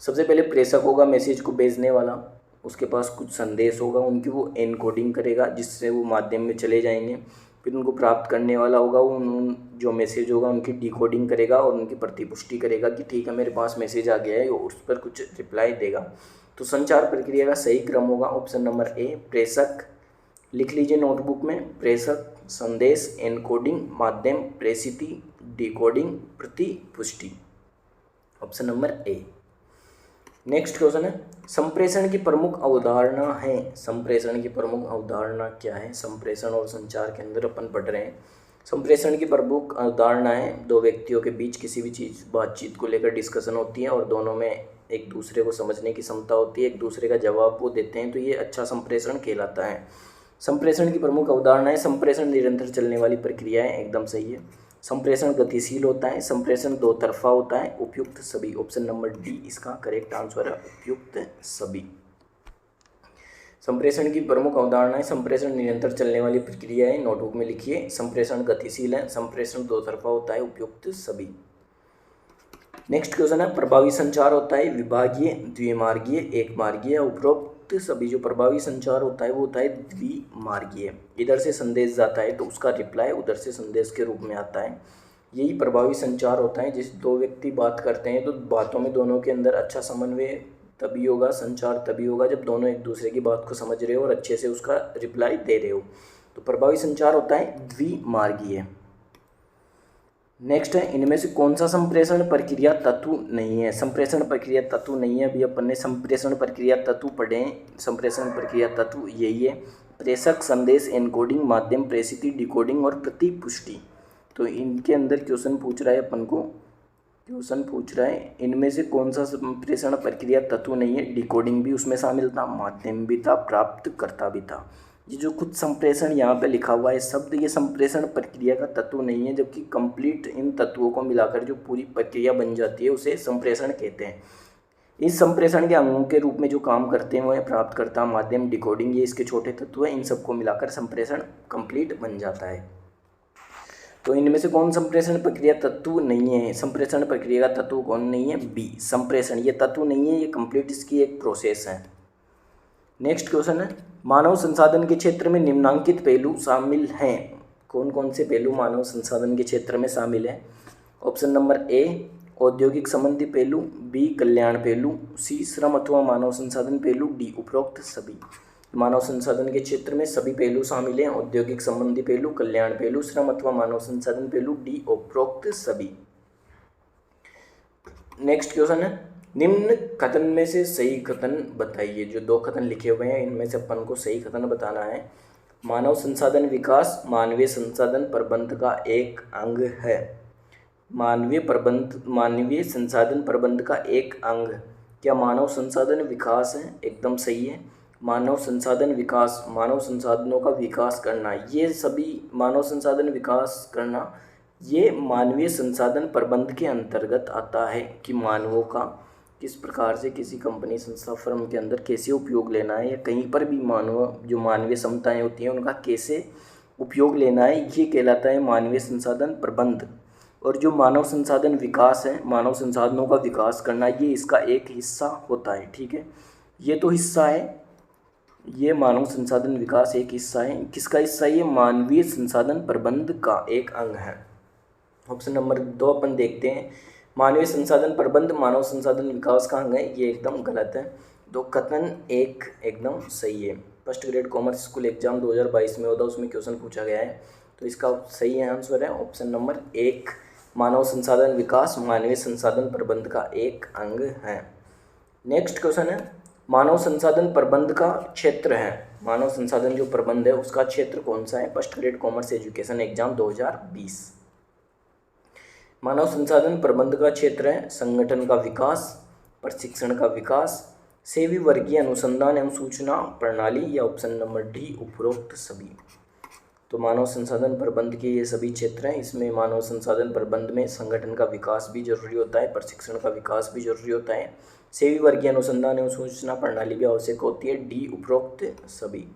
सबसे पहले प्रेषक होगा, मैसेज को भेजने वाला, उसके पास कुछ संदेश होगा, उनकी वो एनकोडिंग करेगा जिससे वो माध्यम में चले जाएंगे। फिर उनको प्राप्त करने वाला होगा, उन जो मैसेज होगा उनकी डिकोडिंग करेगा और उनकी प्रतिपुष्टि करेगा कि ठीक है मेरे पास मैसेज आ गया है, और उस पर कुछ रिप्लाई देगा। तो संचार प्रक्रिया का सही क्रम होगा ऑप्शन नंबर ए, प्रेषक। लिख लीजिए नोटबुक में, प्रेषक, संदेश, एनकोडिंग, माध्यम, प्रेषिती, डिकोडिंग, प्रतिपुष्टि, ऑप्शन नंबर ए। नेक्स्ट क्वेश्चन है, संप्रेषण की प्रमुख अवधारणा है। संप्रेषण की प्रमुख अवधारणा क्या है? संप्रेषण और संचार के अंदर अपन पढ़ रहे हैं। संप्रेषण की प्रमुख अवधारणा है, दो व्यक्तियों के बीच किसी भी चीज़ बातचीत को लेकर डिस्कशन होती है और दोनों में एक दूसरे को समझने की क्षमता होती है, एक दूसरे का जवाब वो देते हैं, तो ये अच्छा संप्रेषण कहलाता है। संप्रेषण की प्रमुख अवधारणा है, संप्रेषण निरंतर चलने वाली प्रक्रिया है, एकदम सही है। संप्रेषण गतिशील होता है, संप्रेषण दो तरफा होता है, उपयुक्त सभी। ऑप्शन नंबर डी इसका करेक्ट आंसर है, उपयुक्त सभी। संप्रेषण की प्रमुख अवधारणा है, संप्रेषण निरंतर चलने वाली प्रक्रिया है, नोटबुक में लिखिए। संप्रेषण गतिशील है, संप्रेषण दो तरफा होता है, उपयुक्त सभी। नेक्स्ट क्वेश्चन है, प्रभावी संचार होता है विभागीय, द्विमार्गीय, एक मार्गीय या उपरोक्त सभी। जो प्रभावी संचार होता है वो होता है द्विमार्गीय। इधर से संदेश जाता है तो उसका रिप्लाई उधर से संदेश के रूप में आता है, यही प्रभावी संचार होता है। जिस दो व्यक्ति बात करते हैं तो बातों में दोनों के अंदर अच्छा समन्वय तभी होगा, संचार तभी होगा जब दोनों एक दूसरे की बात को समझ रहे हो और अच्छे से उसका रिप्लाई दे रहे हो। तो प्रभावी संचार होता है द्विमार्गीय। नेक्स्ट है, इनमें से कौन सा संप्रेषण प्रक्रिया तत्व नहीं है? संप्रेषण प्रक्रिया तत्व नहीं है, अभी अपन ने संप्रेषण प्रक्रिया तत्व पढ़े हैं। संप्रेषण प्रक्रिया तत्व यही है, प्रेषक, संदेश, एनकोडिंग, माध्यम, प्रेषित, डिकोडिंग और प्रतिपुष्टि। तो इनके अंदर क्वेश्चन पूछ रहा है अपन को, क्वेश्चन पूछ रहा है इनमें से कौन सा संप्रेषण प्रक्रिया तत्व नहीं है? डिकोडिंग भी उसमें शामिल था, माध्यम भी था, प्राप्तकर्ता भी था। ये जो कुछ संप्रेषण यहाँ पे लिखा हुआ है शब्द, ये संप्रेषण प्रक्रिया का तत्व नहीं है, जबकि कंप्लीट इन तत्वों को मिलाकर जो पूरी प्रक्रिया बन जाती है उसे संप्रेषण कहते हैं। इस संप्रेषण के अंगों के रूप में जो काम करते हैं वो है प्राप्तकर्ता, माध्यम, डिकोडिंग, ये इसके छोटे तत्व हैं। इन सबको मिलाकर संप्रेषण कंप्लीट बन जाता है। तो इनमें से कौन संप्रेषण प्रक्रिया तत्व नहीं है? संप्रेषण प्रक्रिया का तत्व कौन नहीं है? बी, संप्रेषण। ये तत्व नहीं है, ये कंप्लीट इसकी एक प्रोसेस है। नेक्स्ट क्वेश्चन है, मानव संसाधन के क्षेत्र में निम्नांकित पहलू शामिल हैं। कौन कौन से पहलू मानव संसाधन के क्षेत्र में शामिल हैं? ऑप्शन नंबर ए, औद्योगिक संबंधी पहलू, बी, कल्याण पहलू, सी, श्रम अथवा मानव संसाधन पहलू, डी, उपरोक्त सभी। मानव संसाधन के क्षेत्र में सभी पहलू शामिल हैं, औद्योगिक संबंधी पहलू, कल्याण पहलू, श्रम अथवा मानव संसाधन पहलू, डी, उपरोक्त सभी। नेक्स्ट क्वेश्चन है, निम्न कथन में से सही कथन बताइए। जो दो कथन लिखे हुए हैं इनमें से अपन को सही कथन बताना है। मानव संसाधन विकास मानवीय संसाधन प्रबंध का एक अंग है। मानवीय संसाधन प्रबंध का एक अंग। क्या मानव संसाधन विकास है? एकदम सही है। मानव संसाधन विकास, मानव संसाधनों का विकास करना, ये सभी मानव संसाधन विकास करना ये मानवीय संसाधन प्रबंध के अंतर्गत आता है कि मानवों का किस प्रकार से किसी कंपनी, संस्था, फर्म के अंदर कैसे उपयोग लेना है, या कहीं पर भी जो मानवीय क्षमताएं होती हैं उनका कैसे उपयोग लेना है, ये कहलाता है मानवीय संसाधन प्रबंध। और जो मानव संसाधन विकास है, मानव संसाधनों का विकास करना, ये इसका एक हिस्सा होता है। ठीक है, ये तो हिस्सा है, ये मानव संसाधन विकास एक हिस्सा है। किसका हिस्सा है? ये मानवीय संसाधन प्रबंध का एक अंग है। ऑप्शन नंबर 2 अपन देखते हैं, मानवीय संसाधन प्रबंध मानव संसाधन विकास का अंग है, ये एकदम गलत है। दो कथन एक एकदम सही है। First grade commerce school exam 2022 में होता, उसमें क्वेश्चन पूछा गया है, तो इसका सही आंसर है ऑप्शन नंबर 1, मानव संसाधन विकास मानवीय संसाधन प्रबंध का एक अंग है। नेक्स्ट क्वेश्चन है, मानव संसाधन प्रबंध का क्षेत्र है, मानव संसाधन जो प्रबंध है उसका क्षेत्र कौन सा है? First grade commerce education exam 2020। मानव संसाधन प्रबंध का क्षेत्र है संगठन का विकास, प्रशिक्षण का विकास, सेवी वर्गीय अनुसंधान एवं सूचना प्रणाली, या ऑप्शन नंबर डी, उपरोक्त सभी। तो मानव संसाधन प्रबंध के ये सभी क्षेत्र हैं। इसमें मानव संसाधन प्रबंध में संगठन का विकास भी जरूरी होता है, प्रशिक्षण का विकास भी जरूरी होता है, सेवी वर्गीय अनुसंधान एवं सूचना प्रणाली भी आवश्यक होती है, डी, उपरोक्त सभी।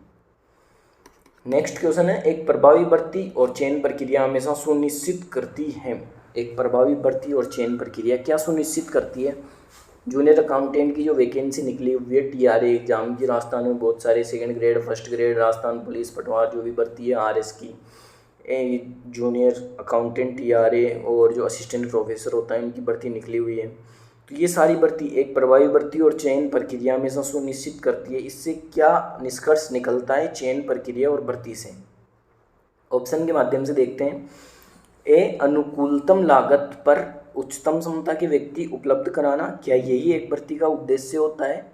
नेक्स्ट क्वेश्चन है, एक प्रभावी भर्ती और चयन प्रक्रिया हमेशा सुनिश्चित करती है। एक प्रभावी भर्ती और चयन प्रक्रिया क्या सुनिश्चित करती है? जूनियर अकाउंटेंट की जो वैकेंसी निकली हुई है टीआरए एग्जाम की, राजस्थान में बहुत सारे second grade, first grade, Rajasthan police, पटवार जो भी भर्ती है आरएस की, जूनियर अकाउंटेंट टीआरए और जो असिस्टेंट प्रोफेसर होता है उनकी भर्ती निकली हुई है। तो ये सारी भर्ती एक प्रभावी भर्ती और चयन प्रक्रिया हमेशा सुनिश्चित करती है। इससे क्या निष्कर्ष निकलता है चयन प्रक्रिया और भर्ती से? ऑप्शन के माध्यम से देखते हैं। ए, अनुकूलतम लागत पर उच्चतम क्षमता के व्यक्ति उपलब्ध कराना, क्या यही एक भर्ती का उद्देश्य होता है?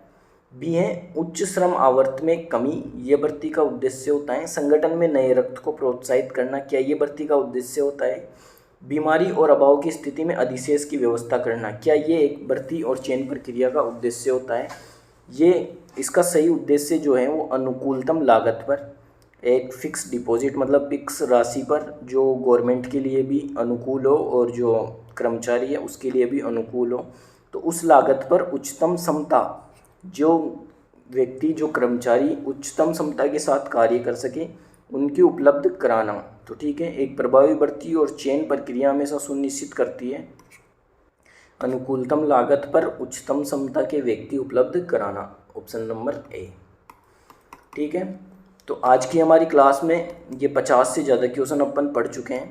बी है उच्च श्रम आवर्त में कमी, ये भर्ती का उद्देश्य होता है। संगठन में नए रक्त को प्रोत्साहित करना, क्या ये भर्ती का उद्देश्य होता है? बीमारी और अभाव की स्थिति में अधिशेष की व्यवस्था करना, क्या ये एक भर्ती और चयन प्रक्रिया का उद्देश्य होता है? ये इसका सही उद्देश्य जो है वो अनुकूलतम लागत पर एक फिक्स डिपॉजिट, मतलब फिक्स राशि पर, जो गवर्नमेंट के लिए भी अनुकूल हो और जो कर्मचारी है उसके लिए भी अनुकूल हो, तो उस लागत पर उच्चतम क्षमता, जो व्यक्ति जो कर्मचारी उच्चतम क्षमता के साथ कार्य कर सके उनकी उपलब्ध कराना। तो ठीक है, एक प्रभावी भर्ती और चयन प्रक्रिया हमेशा सुनिश्चित करती है अनुकूलतम लागत पर उच्चतम क्षमता के व्यक्ति उपलब्ध कराना, ऑप्शन नंबर ए। ठीक है, तो आज की हमारी क्लास में ये 50 से ज़्यादा क्वेश्चन अपन पढ़ चुके हैं।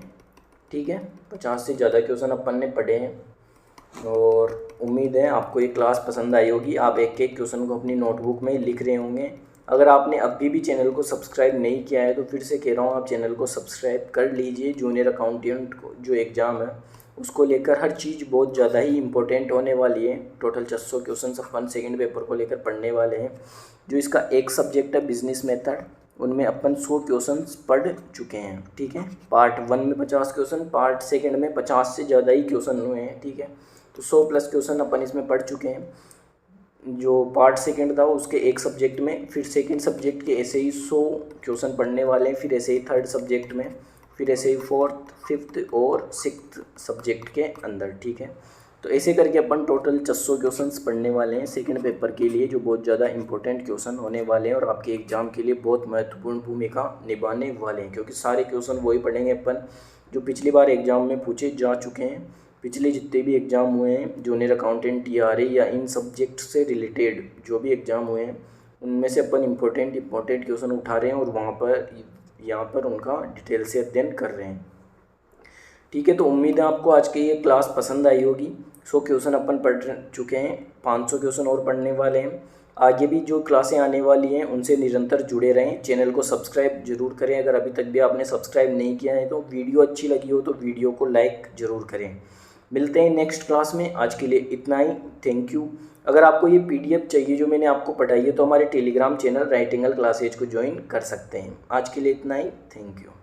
ठीक है, 50 से ज़्यादा क्वेश्चन अपन ने पढ़े हैं और उम्मीद है आपको ये क्लास पसंद आई होगी। आप एक एक क्वेश्चन को अपनी नोटबुक में लिख रहे होंगे। अगर आपने अभी भी चैनल को सब्सक्राइब नहीं किया है तो फिर से कह रहा हूँ, आप चैनल को सब्सक्राइब कर लीजिए। जूनियर अकाउंटेंट को जो एग्ज़ाम है उसको लेकर हर चीज़ बहुत ज़्यादा ही इंपॉर्टेंट होने वाली है। टोटल 600 क्वेश्चन अपन सेकेंड पेपर को लेकर पढ़ने वाले हैं। जो इसका एक सब्जेक्ट है बिजनेस मेथड, उनमें अपन 100 क्वेश्चन पढ़ चुके हैं। ठीक है, पार्ट 1 में 50 क्वेश्चन, पार्ट सेकेंड में 50 से ज़्यादा ही क्वेश्चन हुए हैं। ठीक है, तो 100+ क्वेश्चन अपन इसमें पढ़ चुके हैं। जो पार्ट सेकंड था उसके एक सब्जेक्ट में, फिर सेकंड सब्जेक्ट के ऐसे ही 100 क्वेश्चन पढ़ने वाले हैं, फिर ऐसे ही थर्ड सब्जेक्ट में, फिर ऐसे ही फोर्थ, फिफ्थ और सिक्स्थ सब्जेक्ट के अंदर। ठीक है, तो ऐसे करके अपन टोटल 600 क्वेश्चंस पढ़ने वाले हैं सेकंड पेपर के लिए, जो बहुत ज़्यादा इंपॉर्टेंट क्वेश्चन होने वाले हैं और आपके एग्ज़ाम के लिए बहुत महत्वपूर्ण भूमिका निभाने वाले हैं, क्योंकि सारे क्वेश्चन वही पढ़ेंगे अपन जो पिछली बार एग्ज़ाम में पूछे जा चुके हैं। पिछले जितने भी एग्ज़ाम हुए हैं जूनियर अकाउंटेंट TRA या इन सब्जेक्ट से रिलेटेड जो भी एग्ज़ाम हुए हैं उनमें से अपन इम्पोर्टेंट क्वेश्चन उठा रहे हैं और यहाँ पर उनका डिटेल से अध्ययन कर रहे हैं। ठीक है, तो उम्मीद है आपको आज की ये क्लास पसंद आई होगी। 100 क्वेश्चन अपन पढ़ चुके हैं, 500 क्वेश्चन और पढ़ने वाले हैं। आगे भी जो क्लासें आने वाली हैं उनसे निरंतर जुड़े रहें। चैनल को सब्सक्राइब जरूर करें, अगर अभी तक भी आपने सब्सक्राइब नहीं किया है तो। वीडियो अच्छी लगी हो तो वीडियो को लाइक ज़रूर करें। मिलते हैं नेक्स्ट क्लास में, आज के लिए इतना ही। Thank you. अगर आपको ये PDF चाहिए जो मैंने आपको पढ़ाई है तो हमारे टेलीग्राम चैनल राइटिंगल क्लासेज को ज्वाइन कर सकते हैं। आज के लिए इतना ही, थैंक यू।